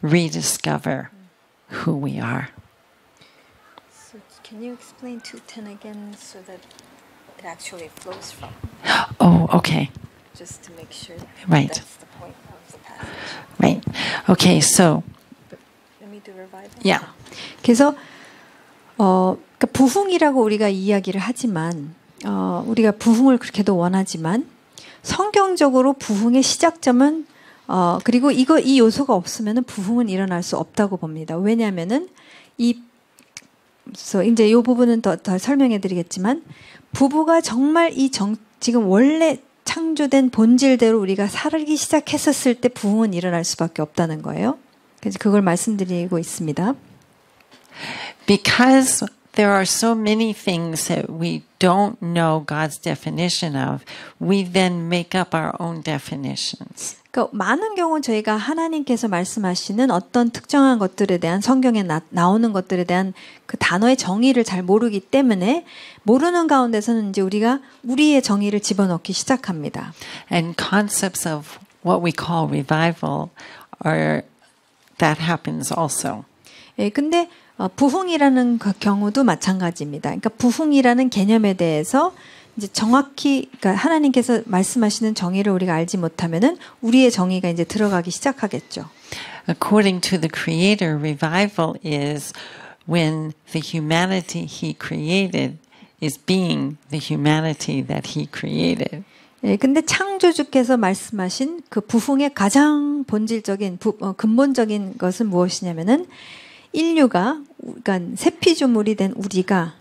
rediscover who we are. So can you explain 2:10 again so that it actually flows from? Oh, okay. Just to make sure Right. that's the point of the passage. Right. Okay, so, Let me do revival. yeah. 그래서 그러니까 부흥이라고 우리가 이야기를 하지만 우리가 부흥을 그렇게도 원하지만 성경적으로 부흥의 시작점은 그리고 이 요소가 없으면은 부흥은 일어날 수 없다고 봅니다. 왜냐하면은 그래서 이제 이 부분은 더 설명해드리겠지만 부부가 정말 지금 원래 창조된 본질대로 우리가 살기 시작했었을 때 부흥은 일어날 수밖에 없다는 거예요. 그래서 그걸 말씀드리고 있습니다. Because there are so many things that we don't know God's definition of, we then make up our own definitions. 그러니까 많은 경우 저희가 하나님께서 말씀하시는 어떤 특정한 것들에 대한 성경에 나오는 것들에 대한 그 단어의 정의를 잘 모르기 때문에 모르는 가운데서는 이제 우리가 우리의 정의를 집어넣기 시작합니다. And concepts of what we call revival that happens also. 예, 근데 부흥이라는 경우도 마찬가지입니다. 그러니까 부흥이라는 개념에 대해서 이제 정확히 그러니까 하나님께서 말씀하시는 정의를 우리가 알지 못하면은 우리의 정의가 이제 들어가기 시작하겠죠. According to the Creator, revival is when the humanity He created is being the humanity that He created. 예, 근데 창조주께서 말씀하신 그 부흥의 가장 본질적인 근본적인 것은 무엇이냐면은 인류가 그러니까 새 피조물이 된 우리가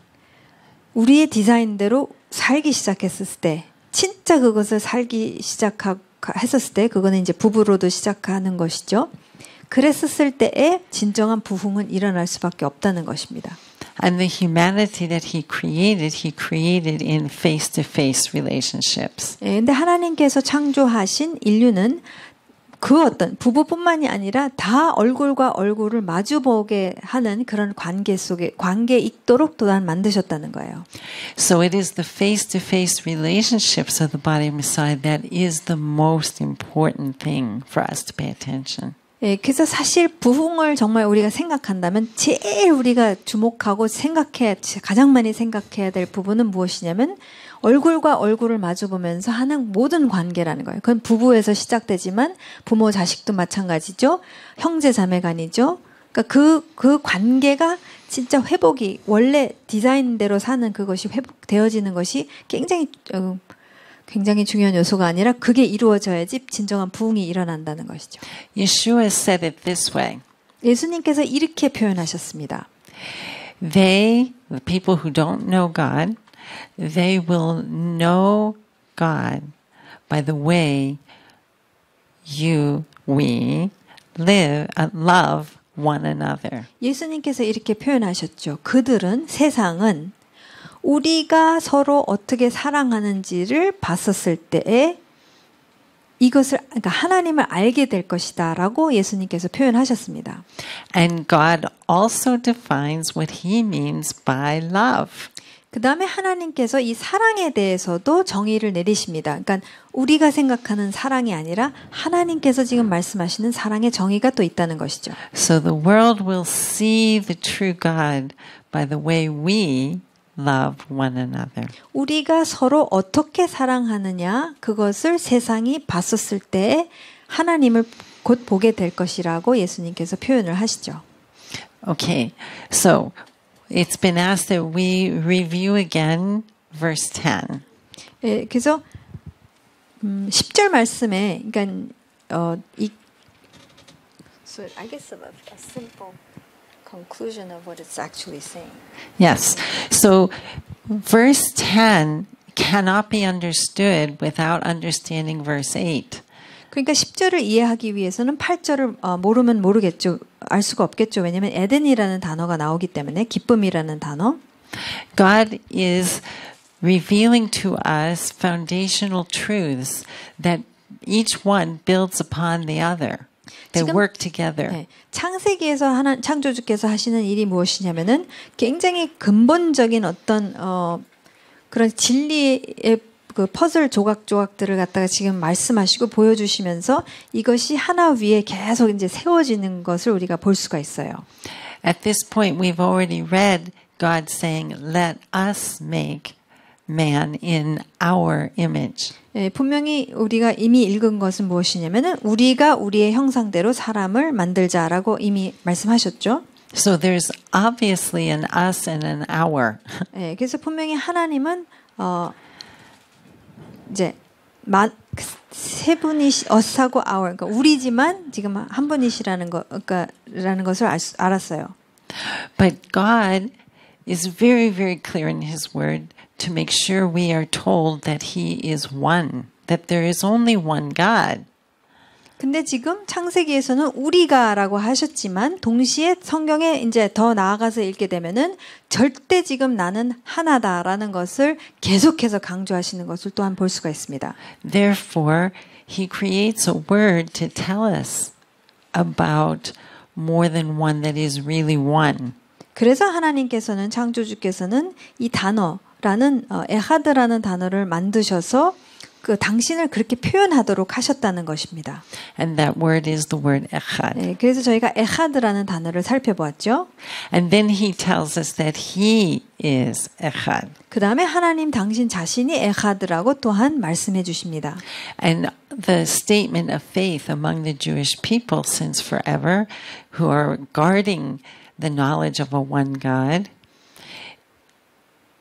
우리의 디자인대로 살기 시작했을 때 진짜 그것을 살기 시작했었을 때 그거는 이제 부부로도 시작하는 것이죠. 그랬었을 때에 진정한 부흥은 일어날 수밖에 없다는 것입니다. And the humanity that He created in face-to-face relationships. 예, 근데 하나님께서 창조하신 인류는 그 어떤 부부뿐만이 아니라 다 얼굴과 얼굴을 마주보게 하는 그런 관계에 있도록 또한 만드셨다는 거예요. So it is the face-to-face relationships of the body of Messiah that is the most important thing for us to pay attention. 예, 그래서 사실 부흥을 정말 우리가 생각한다면 제일 우리가 주목하고 가장 많이 생각해야 될 부분은 무엇이냐면 얼굴과 얼굴을 마주보면서 하는 모든 관계라는 거예요. 그건 부부에서 시작되지만 부모 자식도 마찬가지죠. 형제 자매간이죠. 그러니까 그 관계가 진짜 회복이 원래 디자인대로 사는 그것이 회복되어지는 것이 굉장히 중요한 요소가 아니라 그게 이루어져야지 진정한 부흥이 일어난다는 것이죠. Yeshua said it this way. 예수님께서 이렇게 표현하셨습니다. The people who don't know God, they will know God by the way we love one another. 예수님께서 이렇게 표현하셨죠. 세상은 우리가 서로 어떻게 사랑하는지를 봤었을 때에 그러니까 하나님을 알게 될 것이다라고 예수님께서 표현하셨습니다. And God also defines what He means by love. 그 다음에 하나님께서 이 사랑에 대해서도 정의를 내리십니다. 그러니까 우리가 생각하는 사랑이 아니라 하나님께서 지금 말씀하시는 사랑의 정의가 또 있다는 것이죠. So the world will see the true God by the way we love one another. 우리가 서로 어떻게 사랑하느냐 그것을 세상이 봤었을 때 하나님을 곧 보게 될 것이라고 예수님께서 표현을 하시죠. Okay, so it's been asked that we review again verse 10. 예, 그래서 10절 말씀에 그러니까 So I guess a simple conclusion of what it's actually saying. Yes. So verse 10 cannot be understood without understanding verse 8. 그러니까 10절을 이해하기 위해서는 8절을 모르면 모르겠죠. 알 수가 없겠죠. 왜냐하면 에덴이라는 단어가 나오기 때문에 기쁨이라는 단어. God is revealing to us foundational truths that each one builds upon the other. They 지금, work together. 네, 창세기에서 창조주께서 하시는 일이 무엇이냐면은 굉장히 근본적인 어떤 그런 진리의 그 퍼즐 조각들을 갖다가 지금 말씀하시고 보여주시면서 이것이 하나 위에 계속 이제 세워지는 것을 우리가 볼 수가 있어요. At this point, we've already read God saying, "Let us make man in our image." 예, 분명히 우리가 이미 읽은 것은 무엇이냐면은 우리가 우리의 형상대로 사람을 만들자라고 이미 말씀하셨죠. So there's obviously an us and an our. 예, 그래서 분명히 하나님은 이제 세 분이 us하고 our, 그러니까 우리지만 지금 한 분이시라는 라는 것을 알았어요. But God is very, very clear in His Word to make sure we are told that He is one, that there is only one God. 근데 지금 창세기에서는 우리가라고 하셨지만 동시에 성경에 이제 더 나아가서 읽게 되면은 절대 지금 나는 하나다라는 것을 계속해서 강조하시는 것을 또한 볼 수가 있습니다. Therefore, He creates a word to tell us about more than one that is really one. 그래서 하나님께서는 창조주께서는 이 단어라는 에하드라는 단어를 만드셔서 그 당신을 그렇게 표현하도록 하셨다는 것입니다. And that word is the word echad. 네, 그래서 저희가 에하드라는 단어를 살펴보았죠. And then He tells us that He is echad. 그 다음에 하나님 당신 자신이 에하드라고 또한 말씀해 주십니다. And the statement of faith among the Jewish people since forever, who are guarding the knowledge of a one God,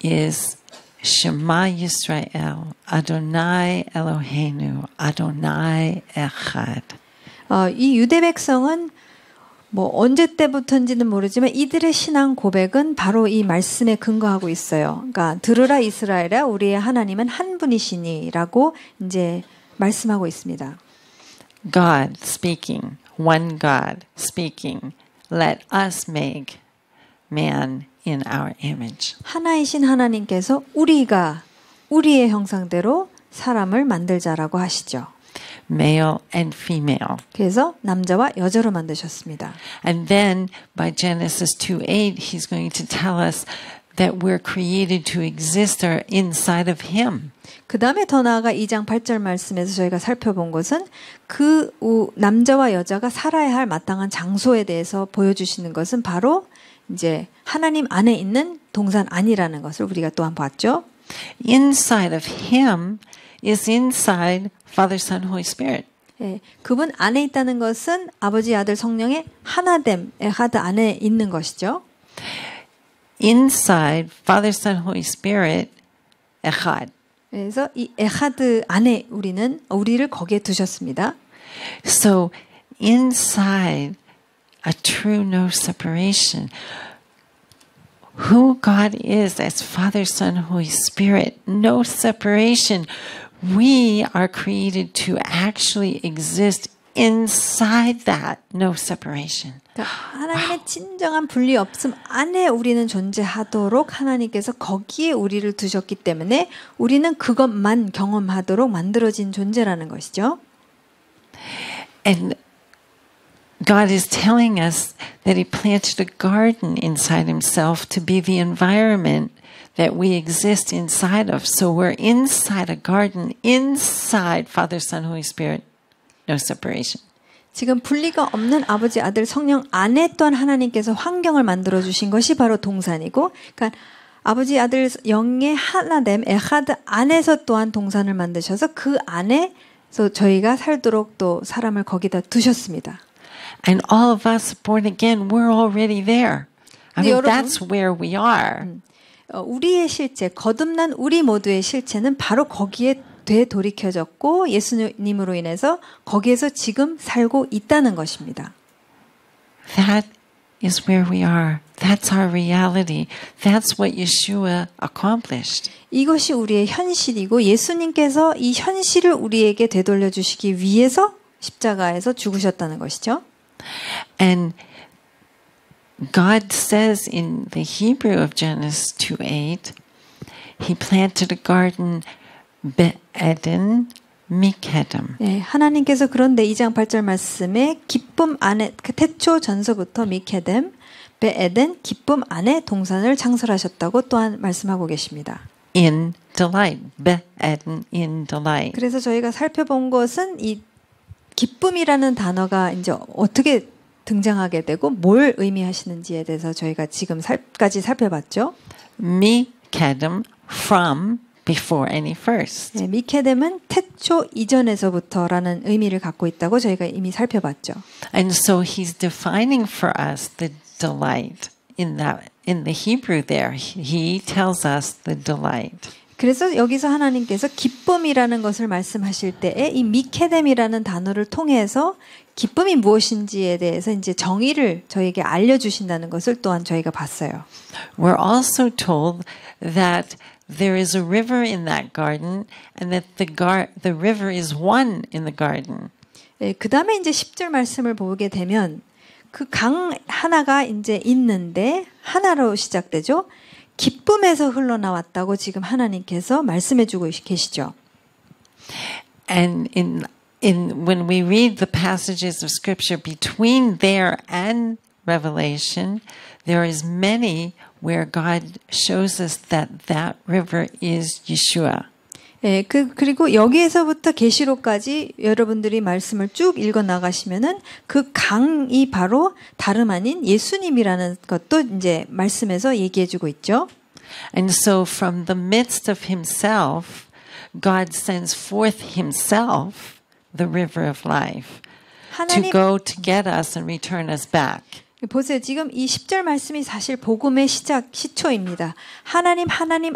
is Shema Yisrael, Adonai Eloheinu, Adonai Echad. 이 유대 백성은 뭐 언제 때부터인지는 모르지만 이들의 신앙 고백은 바로 이 말씀에 근거하고 있어요. 그러니까 들으라 이스라엘아, 우리의 하나님은 한 분이시니라고 이제 말씀하고 있습니다. God speaking, one God speaking, let us make man in our image. 하나이신 하나님께서 우리가 우리의 형상대로 사람을 만들자라고 하시죠. Male and female. 그래서 남자와 여자로 만드셨습니다. And then by Genesis 2:8, He's going to tell us that we're created to exist inside of Him. 그 다음에 더 나아가 2장 8절 말씀에서 저희가 살펴본 것은 그 남자와 여자가 살아야 할 마땅한 장소에 대해서 보여주시는 것은 바로 이제 하나님 안에 있는 동산 안이라는 것을 우리가 또한 봤죠. Inside of Him is inside Father, Son, Holy Spirit. 예, 그분 안에 있다는 것은 아버지, 아들, 성령의 하나됨, 에하드 안에 있는 것이죠. Inside Father, Son, Holy Spirit, echad. 그래서 이 에하드 안에 우리를 거기에 두셨습니다. So inside a true no separation, who God is as Father, Son, Holy Spirit, no separation. We are created to actually exist inside that no separation. 그러니까 하나님의 진정한 분리 없음 안에 우리는 존재하도록 하나님께서 거기에 우리를 두셨기 때문에 우리는 그것만 경험하도록 만들어진 존재라는 것이죠. And God is telling us that He planted a garden inside Himself to be the environment that we exist inside of. So we're inside a garden, inside Father, Son, Holy Spirit, no separation. 지금 분리가 없는 아버지, 아들, 성령 안에 또한 하나님께서 환경을 만들어 주신 것이 바로 동산이고, 그러니까 아버지, 아들, 영의 하나됨, 에하드 안에서 또한 동산을 만드셔서 그 안에서 저희가 살도록 또 사람을 거기다 두셨습니다. And all of us born again, we're already there. I mean, 여러분, that's where we are. 우리의 실체, 거듭난 우리 모두의 실체는 바로 거기에 되돌이켜졌고 예수님으로 인해서 거기에서 지금 살고 있다는 것입니다. That is where we are. That's our reality. That's what Yeshua accomplished. 이것이 우리의 현실이고 예수님께서 이 현실을 우리에게 되돌려 주시기 위해서 십자가에서 죽으셨다는 것이죠. And God says in the Hebrew of Genesis 2:8, He planted a garden be'eden 미케담. 네, 하나님께서 그런데 2장 8절 말씀에 기쁨 안에 그 태초 전서부터 미케뎀 베에덴 기쁨 안에 동산을 창설하셨다고 또한 말씀하고 계십니다. In delight, be'eden in delight. 그래서 저희가 살펴본 것은 이 기쁨이라는 단어가 이제 어떻게 등장하게 되고 뭘 의미하시는지에 대해서 저희가 지금까지 살펴봤죠. 미케담 from before any first. 네, 미케뎀은 태초 이전에서부터라는 의미를 갖고 있다고 저희가 이미 살펴봤죠. And so he's defining for us the delight in the Hebrew there. He tells us the delight. 그래서 여기서 하나님께서 기쁨이라는 것을 말씀하실 때에 이 미케뎀이라는 단어를 통해서 기쁨이 무엇인지에 대해서 이제 정의를 저에게 알려주신다는 것을 또한 저희가 봤어요. We're also told that there is a river in that garden and that the river is one in the garden. 네, 그 다음에 이제 10절 말씀을 보게 되면 그 강 하나가 이제 있는데 하나로 시작되죠. 기쁨에서 흘러나왔다고 지금 하나님께서 말씀해주고 계시죠. And when we read the passages of Scripture between there and Revelation, there is many where God shows us that river is Yeshua. 예, 그리고 여기에서부터 계시록까지 여러분들이 말씀을 쭉 읽어 나가시면은 그 강이 바로 다름 아닌 예수님이라는 것도 이제 말씀에서 얘기해 주고 있죠. And so from the midst of himself, God sends forth himself, the river of life, to go to get us and return us back. 보세요. 지금 이 10절 말씀이 사실 복음의 시초입니다. 하나님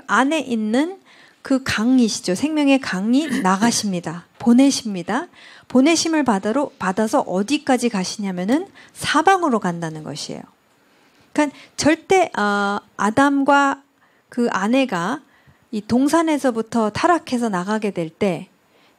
안에 있는 그 강이시죠. 생명의 강이 나가십니다. 보내십니다. 보내심을 받아서 어디까지 가시냐면은 사방으로 간다는 것이에요. 그러니까 절대 아담과 그 아내가 이 동산에서부터 타락해서 나가게 될 때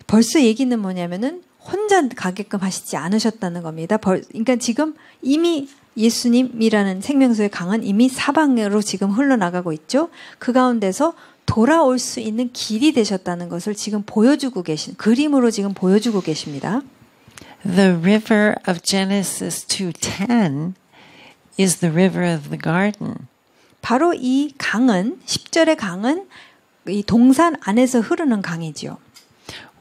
벌써 얘기는 뭐냐면은 혼자 가게끔 하시지 않으셨다는 겁니다. 그러니까 지금 이미 예수님이라는 생명수의 강은 이미 사방으로 지금 흘러나가고 있죠. 그 가운데서 돌아올 수 있는 길이 되셨다는 것을 지금 보여주고 그림으로 지금 보여주고 계십니다. The river of Genesis 2:10 is the river of the garden. 바로 이 강은 10절의 강은 이 동산 안에서 흐르는 강이지요.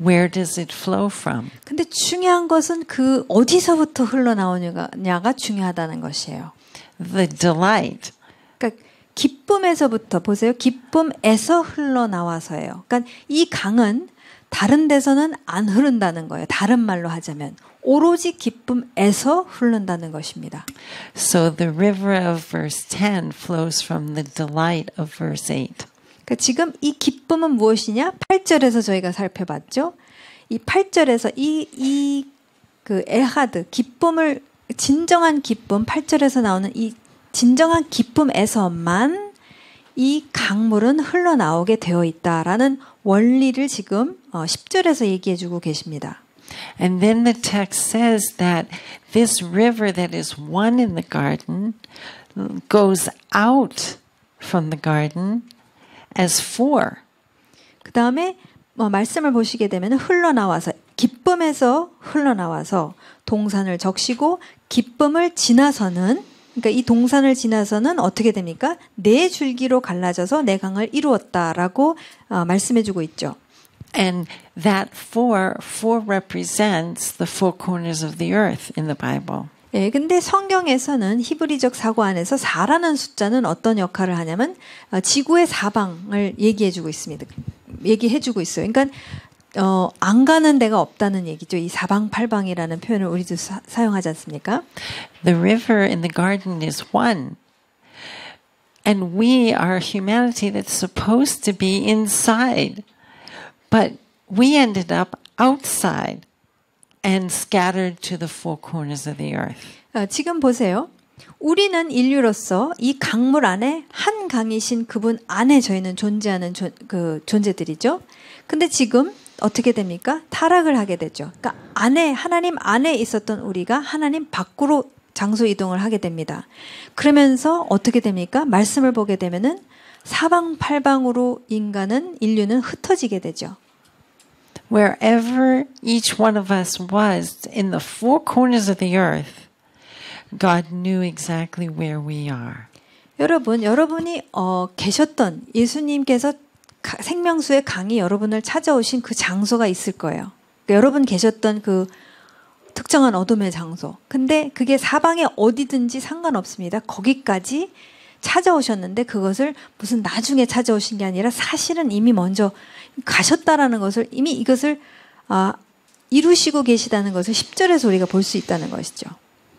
Where does it flow from? 근데 중요한 것은 그 어디서부터 흘러나오냐가 중요하다는 것이에요. The delight. 그러니까 기쁨에서부터 보세요. 기쁨에서 흘러나와서예요. 그러니까 이 강은 다른 데서는 안 흐른다는 거예요. 다른 말로 하자면 오로지 기쁨에서 흐른다는 것입니다. So the river of verse 10 flows from the delight of verse 8. 그러니까 지금 이 기쁨은 무엇이냐? 8절에서 저희가 살펴봤죠. 이 8절에서 그 에하드 기쁨을 진정한 기쁨 8절에서 나오는 이 진정한 기쁨에서만 이 강물은 흘러나오게 되어 있다라는 원리를 지금 10절에서 얘기해 주고 계십니다. And then the text says that this river that is one in the garden goes out from the garden as four. 그 다음에 말씀을 보시게 되면 흘러나와서 기쁨에서 흘러나와서 동산을 적시고 기쁨을 지나서는 그러니까 이 동산을 지나서는 어떻게 됩니까? 네 줄기로 갈라져서 네 강을 이루었다라고 말씀해주고 있죠. And that four represents the four corners of the earth in the Bible. 예, 근데 성경에서는 히브리적 사고 안에서 4라는 숫자는 어떤 역할을 하냐면 지구의 사방을 얘기해주고 있습니다. 얘기해주고 있어요. 그러니까 안 가는 데가 없다는 얘기죠. 이 사방팔방이라는 표현을 우리도 사용하지 않습니까? The river in the garden is one. And we are humanity that's supposed to be inside. But we ended up outside and scattered to the four corners of the earth. 지금 보세요. 우리는 인류로서 이 강물 안에 한 강이신 그분 안에 저희는 존재하는 존재들이죠. 근데 지금 어떻게 됩니까? 타락을 하게 되죠. 그러니까 안에 하나님 안에 있었던 우리가 하나님 밖으로 장소 이동을 하게 됩니다. 그러면서 어떻게 됩니까? 말씀을 보게 되면은 사방팔방으로 인류는 흩어지게 되죠. Wherever each one of us was in the four corners of the earth, God knew exactly where we are. 여러분이 계셨던 예수님께서 생명수의 강이 여러분을 찾아오신 그 장소가 있을 거예요. 그러니까 여러분 계셨던 그 특정한 어둠의 장소. 근데 그게 사방에 어디든지 상관없습니다. 거기까지 찾아오셨는데 그것을 무슨 나중에 찾아오신 게 아니라 사실은 이미 먼저 가셨다라는 것을 이미 이것을 이루시고 계시다는 것을 10절에서 우리가 볼 수 있다는 것이죠.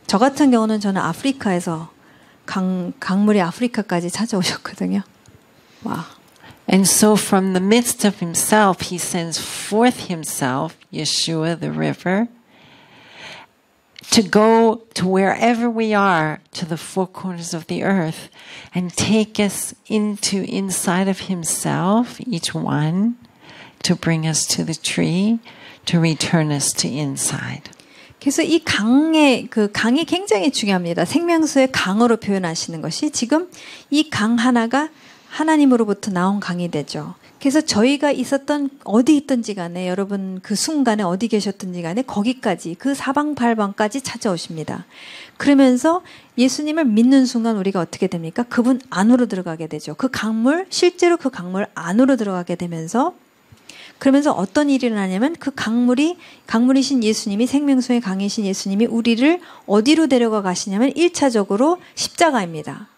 저 같은 경우는 저는 아프리카에서 강물이 아프리카까지 찾아오셨거든요. 와. And so from the midst of himself, he sends forth himself, Yeshua, the river, to go to wherever we are, to the four corners of the earth, and take us into inside of himself, each one, to bring us to the tree, to return us to inside. 그래서 이 강이 굉장히 중요합니다. 생명수의 강으로 표현하시는 것이 지금 이 강 하나가 하나님으로부터 나온 강이 되죠. 그래서 저희가 있었던 어디 있든지 간에 여러분 그 순간에 어디 계셨든지 간에 거기까지 그 사방팔방까지 찾아오십니다. 그러면서 예수님을 믿는 순간 우리가 어떻게 됩니까? 그분 안으로 들어가게 되죠. 실제로 그 강물 안으로 들어가게 되면서 그러면서 어떤 일이 일어나냐면 그 강물이신 예수님이 생명수의 강이신 예수님이 우리를 어디로 데려가 가시냐면 1차적으로 십자가입니다.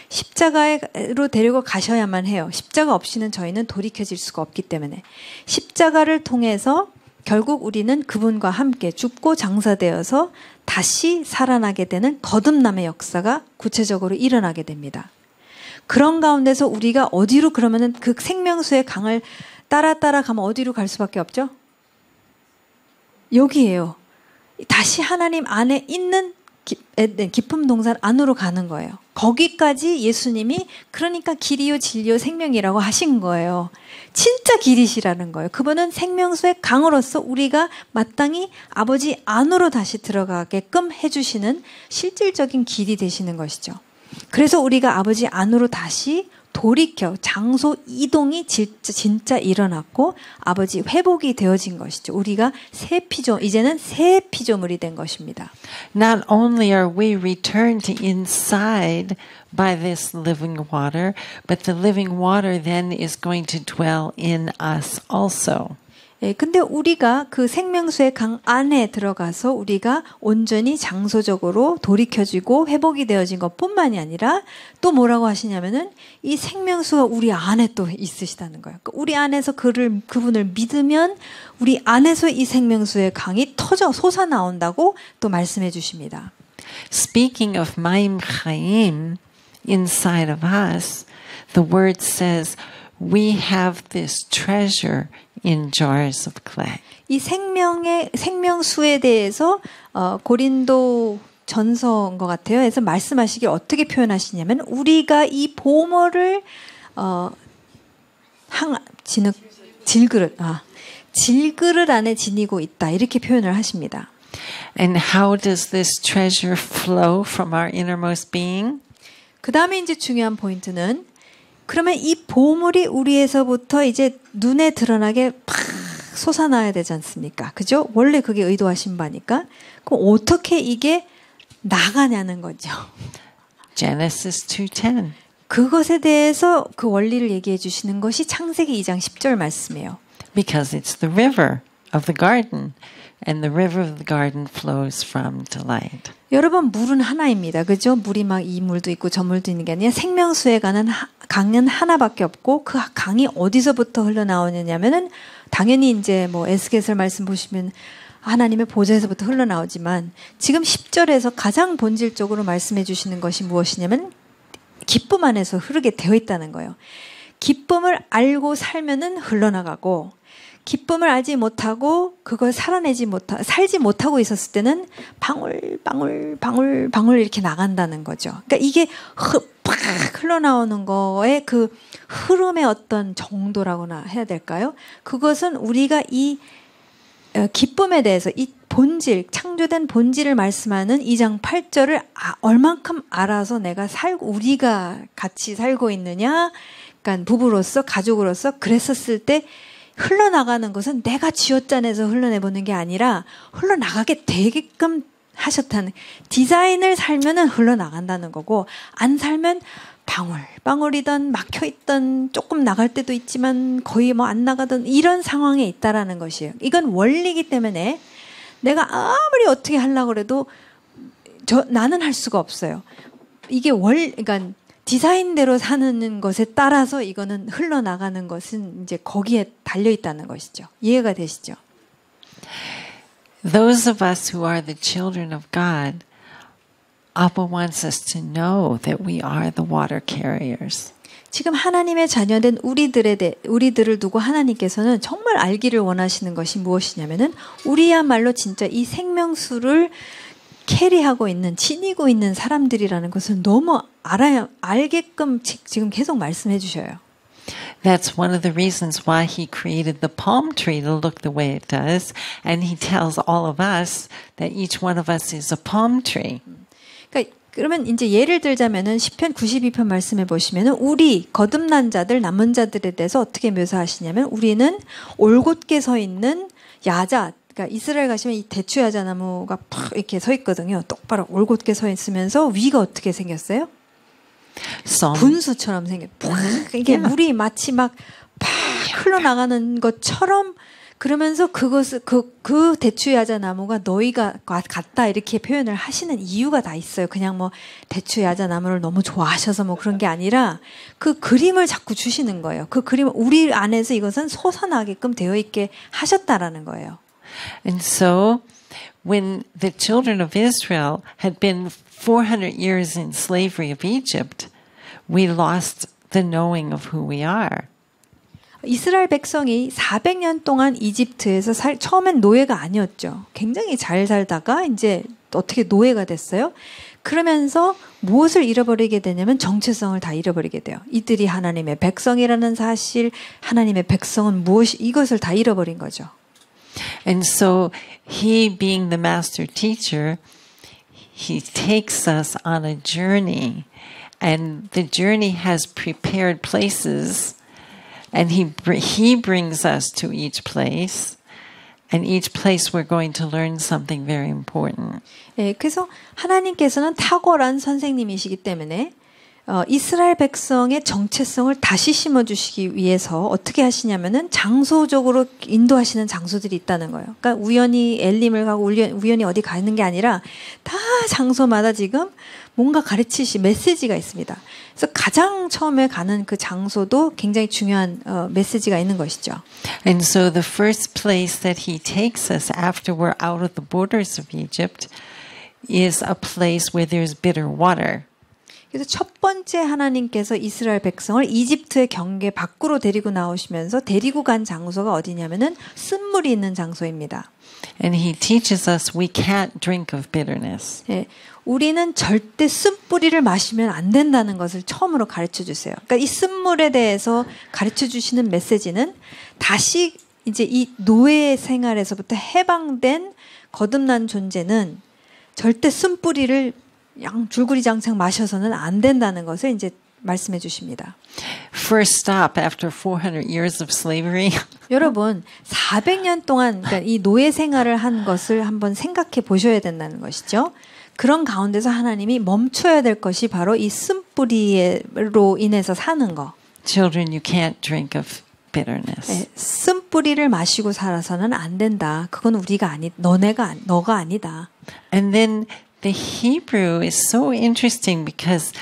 십자가로 데리고 가셔야만 해요. 십자가 없이는 저희는 돌이켜질 수가 없기 때문에 십자가를 통해서 결국 우리는 그분과 함께 죽고 장사되어서 다시 살아나게 되는 거듭남의 역사가 구체적으로 일어나게 됩니다. 그런 가운데서 우리가 어디로 그러면은 그 생명수의 강을 따라 가면 어디로 갈 수밖에 없죠? 여기에요. 다시 하나님 안에 있는 깊음 동산 안으로 가는 거예요. 거기까지 예수님이 그러니까 길이요 진리요 생명이라고 하신 거예요. 진짜 길이시라는 거예요. 그분은 생명수의 강으로서 우리가 마땅히 아버지 안으로 다시 들어가게끔 해주시는 실질적인 길이 되시는 것이죠. 그래서 우리가 아버지 안으로 다시 돌이켜 장소 이동이 진짜 일어났고 아버지 회복이 되어진 것이죠. 우리가 이제는 새 피조물이 된 것입니다. Not only are we returned to inside by this living water, but the living water then is going to dwell in us also. 예, 근데 우리가 그 생명수의 강 안에 들어가서 우리가 온전히 장소적으로 돌이켜지고 회복이 되어진 것뿐만이 아니라 또 뭐라고 하시냐면은 이 생명수가 우리 안에 또 있으시다는 거예요. 그러니까 우리 안에서 그분을 믿으면 우리 안에서 이 생명수의 강이 솟아 나온다고 또 말씀해 주십니다. Speaking of Maim Chaim inside of us, the word says we have this treasure in jars of clay. 이 생명수에 대해서 고린도 전서인 것 같아요. 그래서 말씀하시길 어떻게 표현하시냐면 우리가 이 보물을 질그릇 안에 지니고 있다 이렇게 표현을 하십니다. And how does this treasure flow from our innermost being? 그 다음에 이제 중요한 포인트는 그러면 이 보물이 우리에서부터 이제 눈에 드러나게 팍 솟아나야 되지 않습니까? 그죠? 원래 그게 의도하신 바니까. 그럼 어떻게 이게 나가냐는 거죠. Genesis 2:10. 그것에 대해서 그 원리를 얘기해 주시는 것이 창세기 2장 10절 말씀이에요. Because it's the river of the garden, and the river of the garden flows from delight. 여러분 물은 하나입니다. 그죠? 물이 막 이 물도 있고 저 물도 있는 게 아니라 생명수에 가는 강은 하나밖에 없고 그 강이 어디서부터 흘러나오느냐면은 당연히 이제 뭐 에스겔서 말씀 보시면 하나님의 보좌에서부터 흘러나오지만 지금 10절에서 가장 본질적으로 말씀해 주시는 것이 무엇이냐면 기쁨 안에서 흐르게 되어 있다는 거예요. 기쁨을 알고 살면은 흘러나가고 기쁨을 알지 못하고 그걸 살지 못하고 있었을 때는 방울 이렇게 나간다는 거죠. 그러니까 이게 팍 흘러나오는 거에 그 흐름의 어떤 정도라고나 해야 될까요? 그것은 우리가 이 기쁨에 대해서 이 본질, 창조된 본질을 말씀하는 2장 8절을 얼만큼 알아서 우리가 같이 살고 있느냐, 그러니까 부부로서, 가족으로서 그랬었을 때 흘러나가는 것은 내가 쥐어짜내서 흘러내보는 게 아니라 흘러나가게 되게끔 하셨다는, 디자인을 살면은 흘러나간다는 거고, 안 살면 방울이든 막혀있던 조금 나갈 때도 있지만 거의 뭐 안 나가던 이런 상황에 있다라는 것이에요. 이건 원리이기 때문에 내가 아무리 어떻게 하려고 해도 나는 할 수가 없어요. 이게 그러니까 디자인대로 사는 것에 따라서 이거는 흘러나가는 것은 이제 거기에 달려있다는 것이죠. 이해가 되시죠? Those of us who are the children of God, Abba wants us to know that we are the water carriers. 지금 하나님의 자녀된 우리들을 두고 하나님께서는 정말 알기를 원하시는 것이 무엇이냐면은 우리야말로 진짜 이 생명수를 캐리하고 있는, 지니고 있는 사람들이라는 것을 너무 알게끔 지금 계속 말씀해 주셔요. That's one of the reasons why he created the palm tree to look the way it does, and he tells all of us that each one of us is a palm tree. 그러면 이제 예를 들자면은 시편 92편 말씀해 보시면은 우리 거듭난 자들, 남은 자들에 대해서 어떻게 묘사하시냐면 우리는 올곧게 서 있는 야자, 그러니까 이스라엘 가시면 이 대추 야자 나무가 팍 이렇게 서 있거든요. 똑바로 올곧게 서 있으면서 위가 어떻게 생겼어요? 분수처럼 이게 물이 마치 막 팍 흘러나가는 것처럼, 그러면서 그 대추 야자 나무가 너희가 같다 이렇게 표현을 하시는 이유가 다 있어요. 그냥 뭐 대추 야자 나무를 너무 좋아하셔서 뭐 그런 게 아니라 그 그림을 자꾸 주시는 거예요. 그 그림을 우리 안에서 이것은 솟아나게끔 되어 있게 하셨다라는 거예요. And so when the children of Israel had been 400 years in slavery of Egypt, we lost the knowing of who we are. 이스라엘 백성이 400년 동안 이집트에서 처음엔 노예가 아니었죠. 굉장히 잘 살다가 이제 어떻게 노예가 됐어요. 그러면서 무엇을 잃어버리게 되냐면 정체성을 다 잃어버리게 돼요. 이들이 하나님의 백성이라는 사실, 하나님의 백성은 이것을 다 잃어버린 거죠. And so he, being the master teacher, he takes us on a journey, and the journey has prepared places. And he brings us to each place, and each place we're going to learn something very important. 네, 그래서 하나님께서는 탁월한 선생님이시기 때문에 이스라엘 백성의 정체성을 다시 심어주시기 위해서 어떻게 하시냐면은 장소적으로 인도하시는 장소들이 있다는 거예요. 그러니까 우연히 엘림을 가고 우연히 어디 가는 게 아니라 다 장소마다 지금 뭔가 메시지가 있습니다. 그래서 가장 처음에 가는 그 장소도 굉장히 중요한 메시지가 있는 것이죠. And so the first place that he takes us after we're out of the borders of Egypt is a place where there's bitter water. 그래서 첫 번째 하나님께서 이스라엘 백성을 이집트의 경계 밖으로 데리고 나오시면서 데리고 간 장소가 어디냐면은 쓴물이 있는 장소입니다. And he teaches us we can't drink of bitterness. 네, 우리는 절대 쓴뿌리를 마시면 안 된다는 것을 처음으로 가르쳐 주세요. 그러니까 이 쓴물에 대해서 가르쳐 주시는 메시지는 다시 이제 이 노예 생활에서부터 해방된 거듭난 존재는 절대 쓴뿌리를 줄구리장창 마셔서는 안 된다는 것을 이제 말씀해 주십니다. First stop after 400 years of slavery. 여러분, 400년 동안 그러니까 이 노예 생활을 한 것을 한번 생각해 보셔야 된다는 것이죠. 그런 가운데서 하나님이 멈춰야 될 것이 바로 이 쓴뿌리로 인해서 사는 거. Children, you can't drink of bitterness. 네, 쓴뿌리를 마시고 살아서는 안 된다. 그건 너가 아니다. And then the Hebrew is so interesting because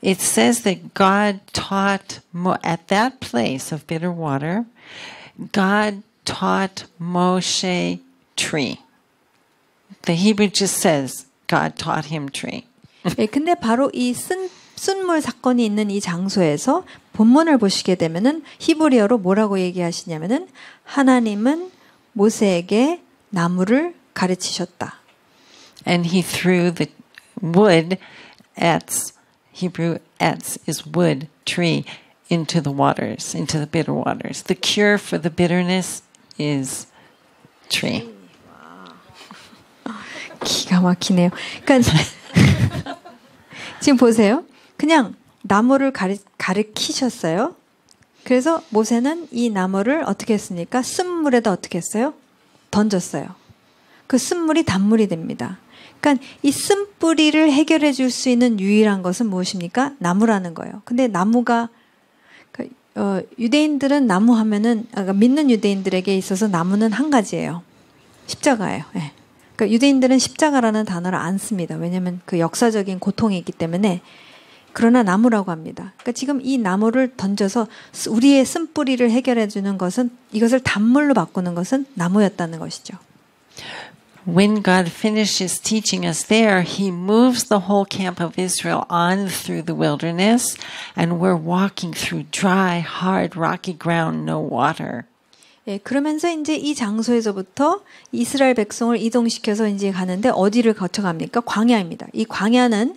it says that God taught at that place of bitter water, God taught Moshe tree. The Hebrew just says God taught him tree. 네, 근데 바로 이 순물 사건이 있는 이 장소에서 본문을 보시게 되면은 히브리어로 뭐라고 얘기하시냐면은 하나님은 모세에게 나무를 가르치셨다. And he threw the wood, etz, Hebrew etz is wood, tree, into the waters, into the bitter waters. The cure for the bitterness is tree. 기가 막히네요. 그러니까 지금 보세요. 그냥 나무를 가르치셨어요. 그래서 모세는 이 나무를 어떻게 했습니까? 쓴물에다 어떻게 했어요? 던졌어요. 그 쓴물이 단물이 됩니다. 그러니까 이 쓴뿌리를 해결해 줄 수 있는 유일한 것은 무엇입니까? 나무라는 거예요. 근데 나무가 유대인들은 나무 하면은 믿는 유대인들에게 있어서 나무는 한 가지예요. 십자가예요. 네. 그러니까 유대인들은 십자가라는 단어를 안 씁니다. 왜냐하면 그 역사적인 고통이 있기 때문에. 그러나 나무라고 합니다. 그러니까 지금 이 나무를 던져서 우리의 쓴뿌리를 해결해 주는 것은 이것을 단물로 바꾸는 것은 나무였다는 것이죠. When God finishes teaching us there, he moves the whole camp of Israel on through the wilderness, and we're walking through dry, hard, rocky ground, no water. 예, 그러면서 이제 이 장소에서부터 이스라엘 백성을 이동시켜서 이제 가는데 어디를 거쳐갑니까? 광야입니다. 이 광야는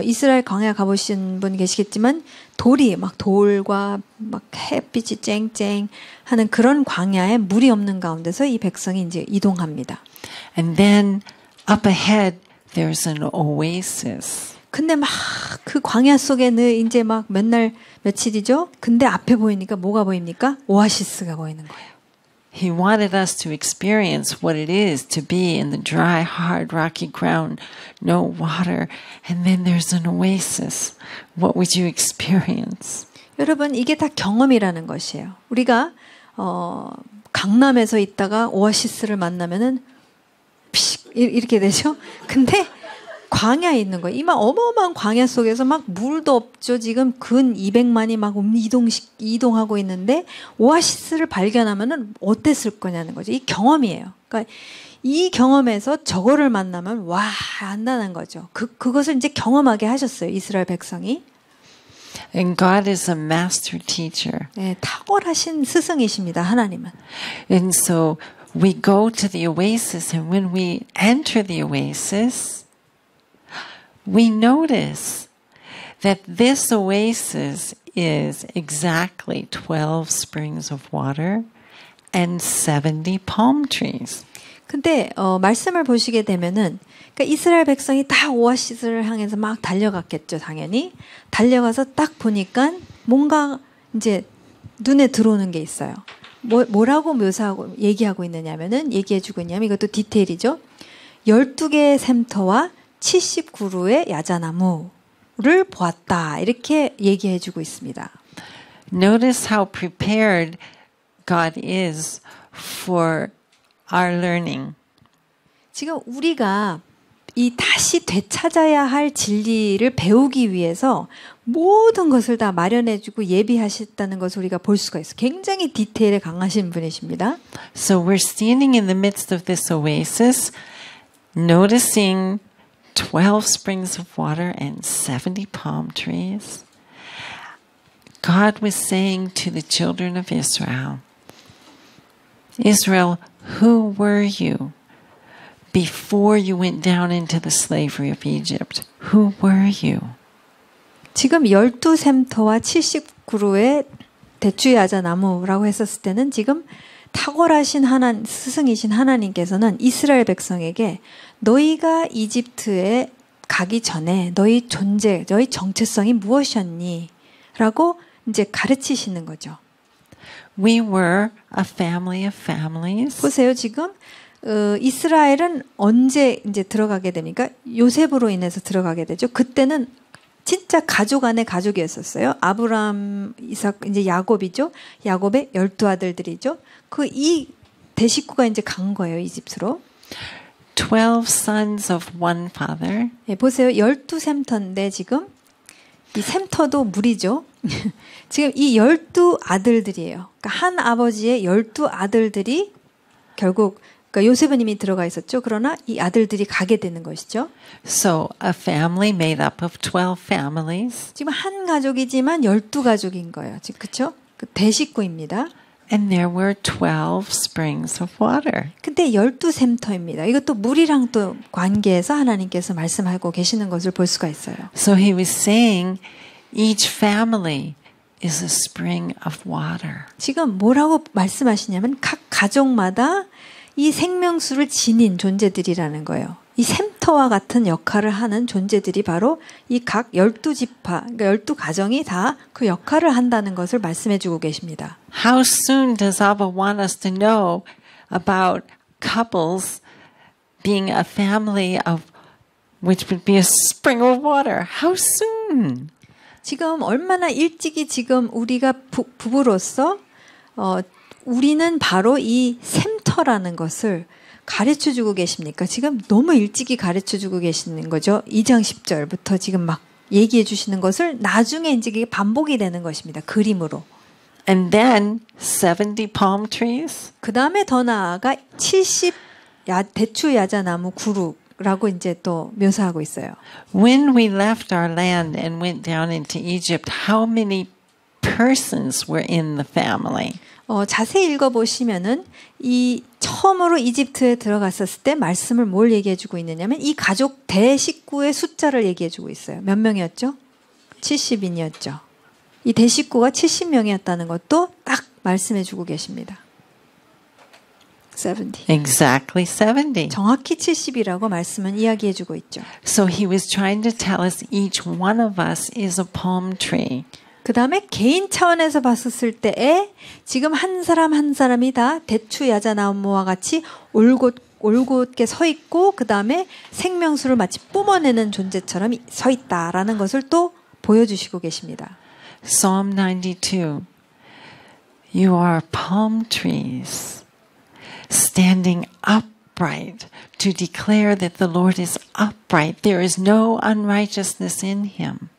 이스라엘 광야 가보신 분 계시겠지만 돌이 막 돌과 막 햇빛이 쨍쨍 하는 그런 광야에 물이 없는 가운데서 이 백성이 이제 이동합니다. And then up ahead, there's an oasis. 근데 막 그 광야 속에는 이제 막 맨날 며칠이죠? 근데 앞에 보이니까 뭐가 보입니까? 오아시스가 보이는 거예요. He wanted us to experience what it is to be in the dry, hard, rocky ground, no water, and then there's an oasis. What would you experience? 여러분, 이게 다 경험이라는 것이에요. 우리가 강남에서 있다가 오아시스를 만나면은 피식 이렇게 되죠. 근데 광야에 있는 거예요. 이만 어마어마한 광야 속에서 막 물도 없죠. 지금 근 200만이 막 이동하고 있는데 오아시스를 발견하면은 어땠을 거냐는 거죠. 이 경험이에요. 그러니까 이 경험에서 저거를 만나면 와 안다는 거죠. 그것을 이제 경험하게 하셨어요. 이스라엘 백성이. And God is a master teacher. 네, 탁월하신 스승이십니다. 하나님은. And so we go to the oasis, and when we enter the oasis, we notice that this oasis is exactly 12 springs of water and 70 palm trees. 근데 말씀을 보시게 되면은 그러니까 이스라엘 백성이 다 오아시스를 향해서 막 달려갔겠죠, 당연히. 달려가서 딱 보니까 뭔가 이제 눈에 들어오는 게 있어요. 뭐라고 묘사하고 얘기하고 있느냐면은 얘기해주고 있냐면 이것도 디테일이죠. 12개의 샘터와 70그루의 야자나무를 보았다. 이렇게 얘기해주고 있습니다. Notice how prepared God is for our learning. 지금 우리가 이 다시 되찾아야 할 진리를 배우기 위해서 모든 것을 다 마련해주고 예비하셨다는 것을 우리가 볼 수가 있어요. 굉장히 디테일에 강하신 분이십니다. So we're standing in the midst of this oasis, noticing 12 springs of water and 70 palm trees. God was saying to the children of Israel, Israel, who were you before you went down into the slavery of Egypt? Who were you? 지금 12샘터와 70그루의 대추야자나무라고 했었을 때는 지금 탁월하신 스승이신 하나님께서는 이스라엘 백성에게 너희가 이집트에 가기 전에 너희 존재, 너희 정체성이 무엇이었니? 라고 이제 가르치시는 거죠. We were a family of families. 보세요, 지금 이스라엘은 언제 이제 들어가게 됩니까? 요셉으로 인해서 들어가게 되죠. 그때는 진짜 가족 안에 가족이었었어요. 아브라함, 이삭, 이제 야곱이죠. 야곱의 12아들들이죠. 이 대식구가 이제 간 거예요, 이집트로. 12 sons of one father. 예, 보세요. 12샘터인데 지금 이 샘터도 물이죠. 지금 이 12아들들이에요. 그러니까 한 아버지의 12아들들이 결국 그러니까 요셉은 이미 들어가 있었죠. 그러나 이 아들들이 가게 되는 것이죠. So a family made up of 12 families. 지금 한 가족이지만 12가족인 거예요. 지금 그렇죠? 그 대식구입니다. And there were 12 springs of water. 근데 12샘터입니다. 이것도 물이랑 또 관계해서 하나님께서 말씀하고 계시는 것을 볼 수가 있어요. So he was saying each family is a spring of water. 지금 뭐라고 말씀하시냐면 각 가족마다 이 생명수를 지닌 존재들이라는 거예요. 이 샘터와 같은 역할을 하는 존재들이 바로 이 각 12지파, 그러니까 12가정이 다 그 역할을 한다는 것을 말씀해 주고 계십니다. How soon does Abba want us to know about couples being a family of which would be a spring of water? How soon? 지금 얼마나 일찍이 지금 우리가 부부로서 우리는 바로 이 샘터라는 것을 가르쳐 주고 계십니까? 지금 너무 일찍이 가르쳐 주고 계시는 거죠. 2장 10절부터 지금 막 얘기해 주시는 것을 나중에 이제 이게 반복이 되는 것입니다. 그림으로. And then 70 palm trees. 그 다음에 더 나아가 70 대추 야자나무 그룹라고 이제 또 묘사하고 있어요. When we left our land and went down into Egypt, how many persons were in the family? 자세히 읽어보시면은 이 처음으로 이집트에 들어갔었을 때 말씀을 뭘 얘기해주고 있느냐면 이 가족 대식구의 숫자를 얘기해주고 있어요. 몇 명이었죠? 70인이었죠. 이 대식구가 70명이었다는 것도 딱 말씀해주고 계십니다. 70. Exactly 70. 정확히 70이라고 말씀은 이야기해주고 있죠. So he was trying to tell us each one of us is a palm tree. 그 다음에 개인 차원에서 봤었을 때에 지금 한 사람 한 사람이 다 대추 야자나무와 같이 올곧게 서 있고 그 다음에 생명수를 마치 뿜어내는 존재처럼 서 있다라는 것을 또 보여주시고 계십니다. Psalm 92. You are palm trees standing upright to declare that the Lord is upright. There is no unrighteousness in him.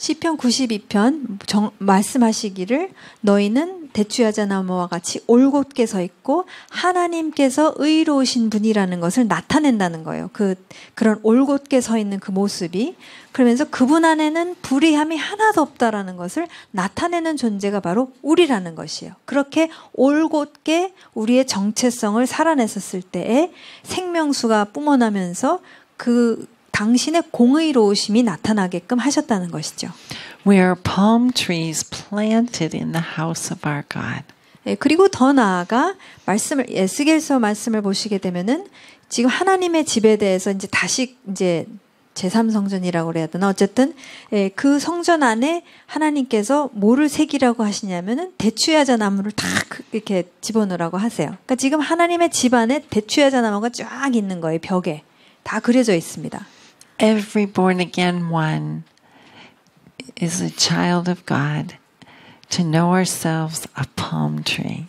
시편 92편 말씀하시기를 너희는 대추야자나무와 같이 올곧게 서 있고 하나님께서 의로우신 분이라는 것을 나타낸다는 거예요. 그런 올곧게 서 있는 그 모습이 그러면서 그분 안에는 불의함이 하나도 없다라는 것을 나타내는 존재가 바로 우리라는 것이에요. 그렇게 올곧게 우리의 정체성을 살아냈었을 때에 생명수가 뿜어나면서 당신의 공의로우심이 나타나게끔 하셨다는 것이죠. We are palm trees planted in the house of our God. 그리고 더 나아가 에스겔서 말씀을 보시게 되면은 지금 하나님의 집에 대해서 이제 다시 이제 제3성전이라고 그래야 되나 어쨌든 그 성전 안에 하나님께서 뭐를 새기라고 하시냐면은 대추야자 나무를 딱 이렇게 집어넣으라고 하세요. 그러니까 지금 하나님의 집 안에 대추야자 나무가 쫙 있는 거예요. 벽에 다 그려져 있습니다. Every born again one is a child of God to know ourselves a palm tree.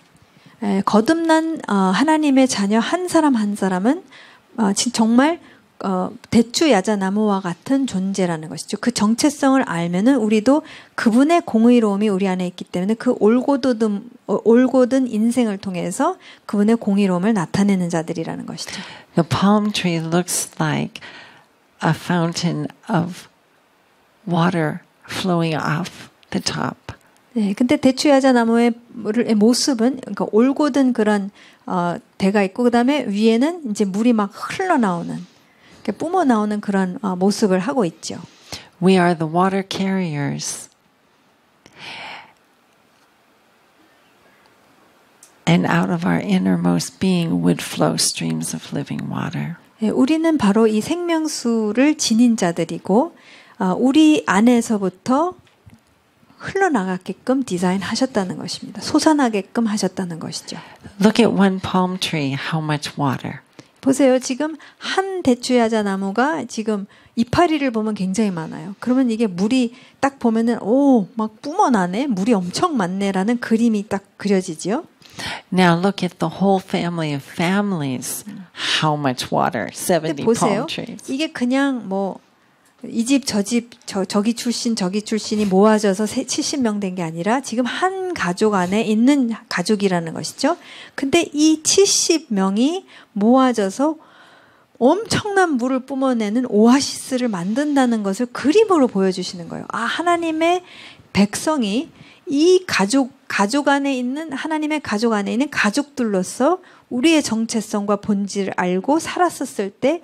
거듭난 하나님의 자녀 한 사람 한 사람은 정말 대추 야자나무와 같은 존재라는 것이죠. 그 정체성을 알면은 우리도 그분의 공의로움이 우리 안에 있기 때문에 그 올곧은 인생을 통해서 그분의 공의로움을 나타내는 자들이라는 것이죠. The palm tree looks like a fountain of water flowing off the top. 네, 근데 대추야자 나무의 모습은 그러니까 올곧은 그런 대가 있고 그다음에 위에는 이제 물이 막 흘러나오는 뿜어 나오는 그런 모습을 하고 있죠. We are the water carriers. And out of our innermost being would flow streams of living water. 네, 우리는 바로 이 생명수를 지닌 자들이고 우리 안에서부터 흘러나가게끔 디자인하셨다는 것입니다. 솟아나게끔 하셨다는 것이죠. Look at one palm tree, how much water. 보세요. 지금 한 대추야자 나무가 지금 이파리를 보면 굉장히 많아요. 그러면 이게 물이 딱 보면은 막 뿜어나네. 물이 엄청 많네라는 그림이 딱 그려지죠. Now look at the whole family of families. How much water? 70 보세요. palm trees. 이게 그냥 뭐 이 집 저 집 저기 출신 저기 출신이 모아져서 70명 된 게 아니라 지금 한 가족 안에 있는 가족이라는 것이죠. 근데 이 70명이 모아져서 엄청난 물을 뿜어내는 오아시스를 만든다는 것을 그림으로 보여주시는 거예요. 아, 하나님의 백성이 이 가족 안에 있는 하나님의 가족 안에 있는 가족들로서 우리의 정체성과 본질을 알고 살았었을 때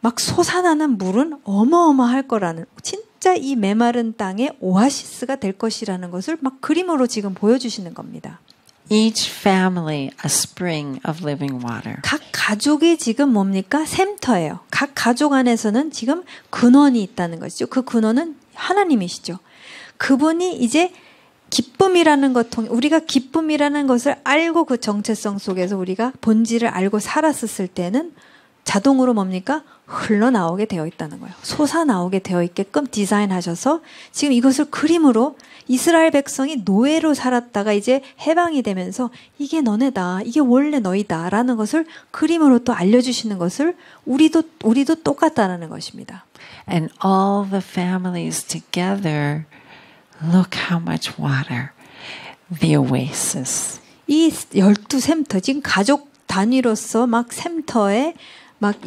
막 솟아나는 물은 어마어마할 거라는, 진짜 이 메마른 땅에 오아시스가 될 것이라는 것을 막 그림으로 지금 보여주시는 겁니다. Each family a spring of living water. 각 가족이 지금 뭡니까? 샘터예요. 각 가족 안에서는 지금 근원이 있다는 것이죠. 그 근원은 하나님이시죠. 그분이 이제 기쁨이라는 것 통해 우리가 기쁨이라는 것을 알고 그 정체성 속에서 우리가 본질을 알고 살았었을 때는 자동으로 뭡니까? 흘러나오게 되어 있다는 거예요. 솟아나오게 되어 있게끔 디자인하셔서 지금 이것을 그림으로 이스라엘 백성이 노예로 살았다가 이제 해방이 되면서 이게 너네다. 이게 원래 너희다. 라는 것을 그림으로 또 알려주시는 것을 우리도 똑같다라는 것입니다. And all the families together, look how much water. The oasis. 이 12샘터, 지금 가족 단위로서 막 샘터에 막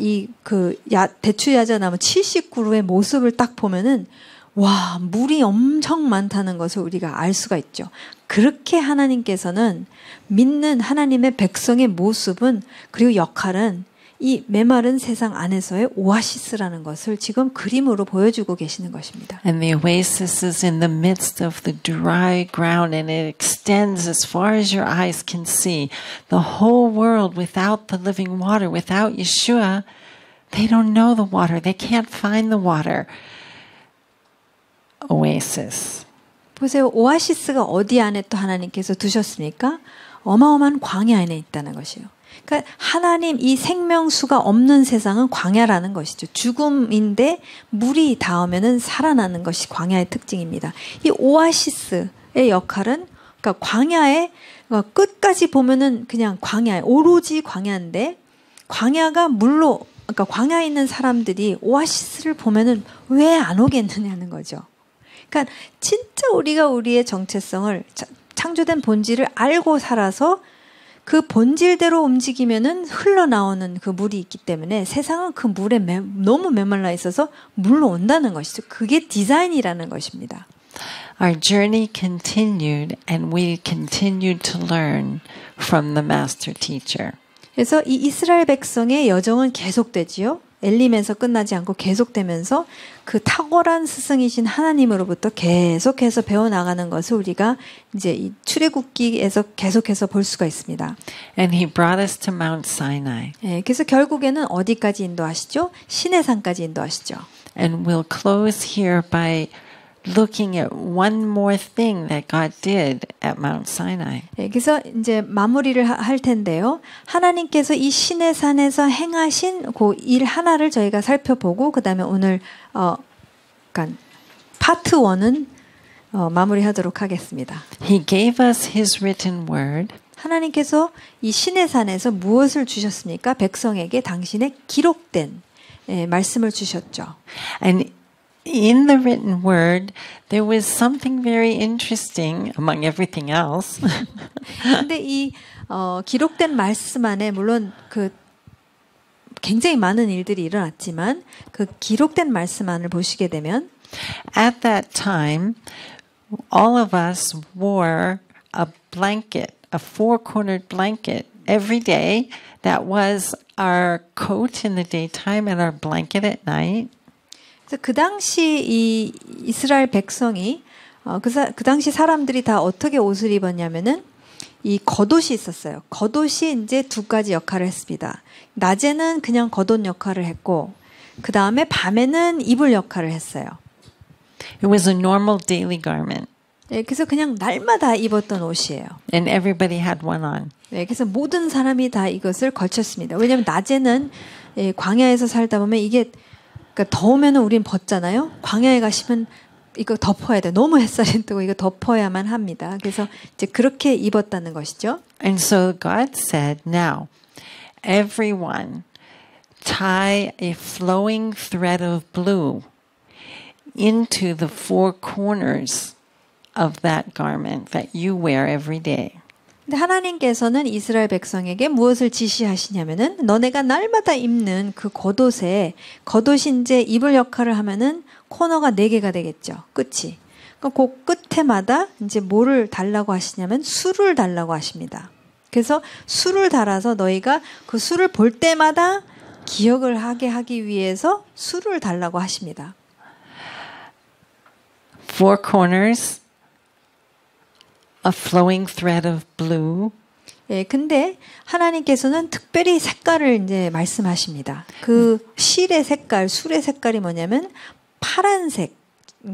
대추야자나무 70그루의 모습을 딱 보면은 와, 물이 엄청 많다는 것을 우리가 알 수가 있죠. 그렇게 하나님께서는 믿는 하나님의 백성의 모습은 그리고 역할은 이 메마른 세상 안에서의 오아시스라는 것을 지금 그림으로 보여주고 계시는 것입니다. And the oasis is in the midst of the dry ground and it extends as far as your eyes can see. The whole world without the living water, without Yeshua, they don't know the water. They can't find the water. Oasis. 보세요. 오아시스가 어디 안에 또 하나님께서 두셨습니까? 어마어마한 광야 안에 있다는 것이에요. 그러니까 하나님 이 생명수가 없는 세상은 광야라는 것이죠. 죽음인데 물이 닿으면은 살아나는 것이 광야의 특징입니다. 이 오아시스의 역할은 그러니까 광야의 끝까지 보면은 그냥 광야에 오로지 광야인데 광야가 물로 그러니까 광야에 있는 사람들이 오아시스를 보면은 왜 안 오겠느냐는 거죠. 그러니까 진짜 우리가 우리의 정체성을 창조된 본질을 알고 살아서 그 본질대로 움직이면은 흘러나오는 그 물이 있기 때문에 세상은 그 물에 너무 메말라 있어서 물로 온다는 것이죠. 그게 디자인이라는 것입니다. Our journey continued and we continued to learn from the master teacher. 그래서 이 이스라엘 백성의 여정은 계속되지요. 엘림에서 끝나지 않고 계속되면서 그 탁월한 스승이신 하나님으로부터 계속해서 배워나가는 것을 우리가 이제 이 출애굽기에서 계속해서 볼 수가 있습니다. And he brought us to Mount Sinai. 예, 그래서 결국에는 어디까지 인도하시죠? 시내산까지 인도하시죠. And we'll close here by looking at one more thing that God did at Mount Sinai. 예, 그래서 이제 마무리를 할 텐데요. 하나님께서 이 시내산에서 행하신 그 일 하나를 저희가 살펴보고 그다음에 오늘 그러니까 파트 1은 마무리하도록 하겠습니다. He gave us his written word. 하나님께서 이 시내산에서 무엇을 주셨습니까? 백성에게 당신의 기록된 말씀을 주셨죠. And in the written word, there was something very interesting among everything else. 근데 이 기록된 말씀 안에 물론 그 굉장히 많은 일들이 일어났지만 그 기록된 말씀 안을 보시게 되면 At that time, all of us wore a blanket, a four-cornered blanket every day. That was our coat in the daytime and our blanket at night. 그래서 그 당시 이 이스라엘 백성이 그 당시 사람들이 다 어떻게 옷을 입었냐면은 이 겉옷이 있었어요. 겉옷이 이제 두 가지 역할을 했습니다. 낮에는 그냥 겉옷 역할을 했고 그 다음에 밤에는 이불 역할을 했어요. It was a normal daily garment. 네, 그래서 그냥 날마다 입었던 옷이에요. And everybody had one on. 네, 그래서 모든 사람이 다 이것을 걸쳤습니다. 왜냐하면 낮에는 광야에서 살다 보면 이게 그러니까 더우면은 우린 벗잖아요. 광야에 가시면 이거 덮어야 돼. 너무 햇살이 뜨고 이거 덮어야만 합니다. 그래서 이제 그렇게 입었다는 것이죠. And so God said, now, everyone tie a flowing thread of blue into the four corners of that garment that you wear every day. 근데 하나님께서는 이스라엘 백성에게 무엇을 지시하시냐면은 너네가 날마다 입는 그 겉옷이 이제 입을 역할을 하면은 코너가 4개가 되겠죠. 끝이. 그 끝에마다 이제 뭐를 달라고 하시냐면 수를 달라고 하십니다. 그래서 수를 달아서 너희가 그 수를 볼 때마다 기억을 하게 하기 위해서 수를 달라고 하십니다. Four corners, a flowing thread of blue. 예, 근데 하나님께서는 특별히 색깔을 이제 말씀하십니다. 그 실의 색깔, 술의 색깔이 뭐냐면 파란색,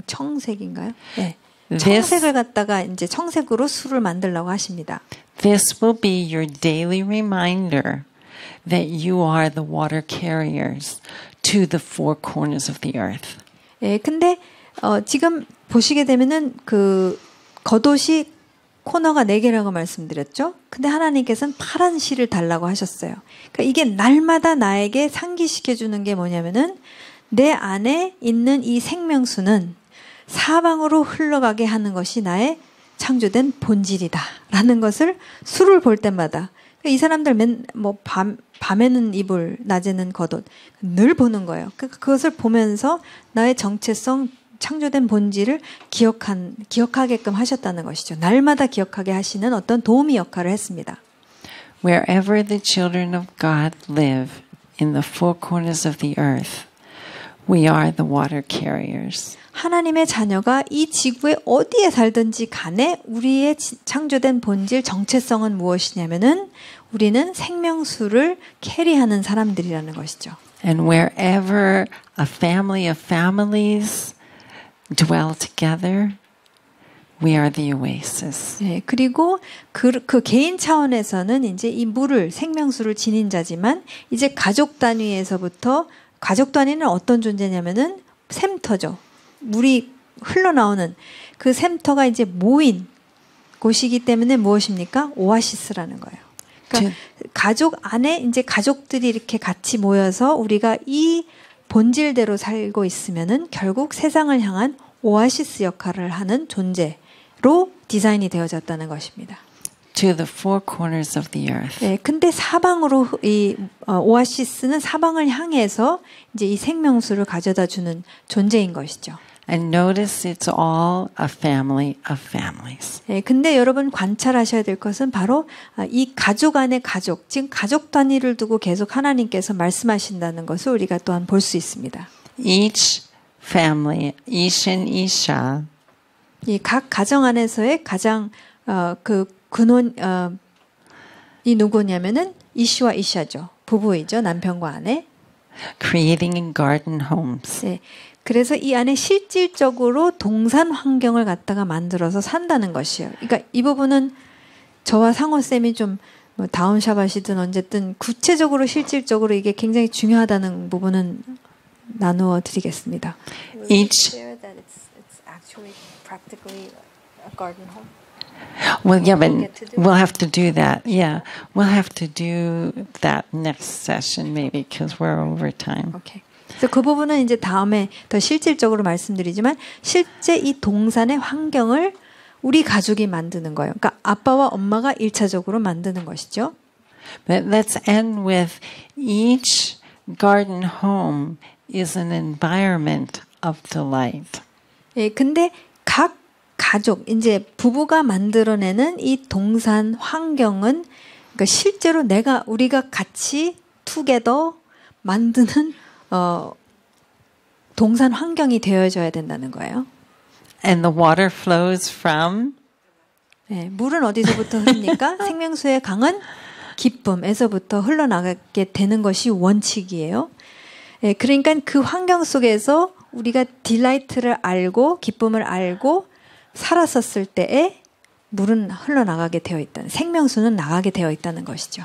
청색인가요? 네. 청색을 갖다가 이제 청색으로 술을 만들려고 하십니다. This will be your daily reminder that you are the water carriers to the four corners of the earth. 예, 근데 지금 보시게 되면은 그 겉옷이 코너가 4개라고 말씀드렸죠. 근데 하나님께서는 파란 실을 달라고 하셨어요. 그러니까 이게 날마다 나에게 상기시켜 주는 게 뭐냐면은 내 안에 있는 이 생명수는 사방으로 흘러가게 하는 것이 나의 창조된 본질이다라는 것을 수를 볼 때마다 이 사람들 밤에는 이불, 낮에는 겉옷 늘 보는 거예요. 그것을 보면서 나의 정체성, 창조된 본질을 기억하게끔 하셨다는 것이죠. 날마다 기억하게 하시는 어떤 도우미 역할을 했습니다. Wherever the children of God live in the four corners of the earth, we are the water carriers. 하나님의 자녀가 이 지구에 어디에 살든지 간에 우리의 창조된 본질 정체성은 무엇이냐면은 우리는 생명수를 캐리하는 사람들이라는 것이죠. And wherever a family of families dwell together, we are the oasis. 네, 그리고 그 개인 차원에서는 이제 이 물을 생명수를 지닌 자지만 이제 가족 단위에서부터 가족 단위는 어떤 존재냐면은 샘터죠. 물이 흘러나오는 그 샘터가 이제 모인 곳이기 때문에 무엇입니까? 오아시스라는 거예요. 그러니까 가족 안에 이제 가족들이 이렇게 같이 모여서 우리가 이 본질대로 살고 있으면은 결국 세상을 향한 오아시스 역할을 하는 존재로 디자인이 되어졌다는 것입니다. To the four corners of the earth. 네, 근데 사방으로 이 오아시스는 사방을 향해서 이제 이 생명수를 가져다 주는 존재인 것이죠. And notice it's all a family of families. 네, 근데 여러분 관찰하셔야 될 것은 바로 이 가족 안의 가족, 지금 가족 단위를 두고 계속 하나님께서 말씀하신다는 것을 우리가 또한 볼 수 있습니다. Each family, ish and isha, 이 각 가정 안에서의 가장 그 근원 이 누구냐면은 이슈와 이샤죠. 부부이죠. 남편과 아내. creating garden homes. 네. 그래서 이 안에 실질적으로 동산 환경을 갖다가 만들어서 산다는 것이에요. 그러니까 이 부분은 저와 상호 쌤이 좀 다음 샤바시든 언제든 구체적으로 실질적으로 이게 굉장히 중요하다는 부분은 나누어 드리겠습니다. Each that it's actually practically a garden home. well, yeah, but we'll have to do that. Yeah, we'll have to do that next session maybe because we're over time. 오케이. 그래서 그 부분은 이제 다음에 더 실질적으로 말씀드리지만 실제 이 동산의 환경을 우리 가족이 만드는 거예요. 그러니까 아빠와 엄마가 1차적으로 만드는 것이죠. But let's end with each garden home is an environment of delight. 예, 근데 각 가족, 이제 부부가 만들어내는 이 동산 환경은 그러니까 실제로 우리가 같이 투게더 만드는 동산 환경이 되어져야 된다는 거예요. And the water flows from 네, 물은 어디서부터 흐릅니까? 생명수의 강은 기쁨에서부터 흘러나가게 되는 것이 원칙이에요. 네, 그러니까 그 환경 속에서 우리가 딜라이트를 알고 기쁨을 알고 살았었을 때에 물은 흘러나가게 되어 있다는 생명수는 나가게 되어 있다는 것이죠.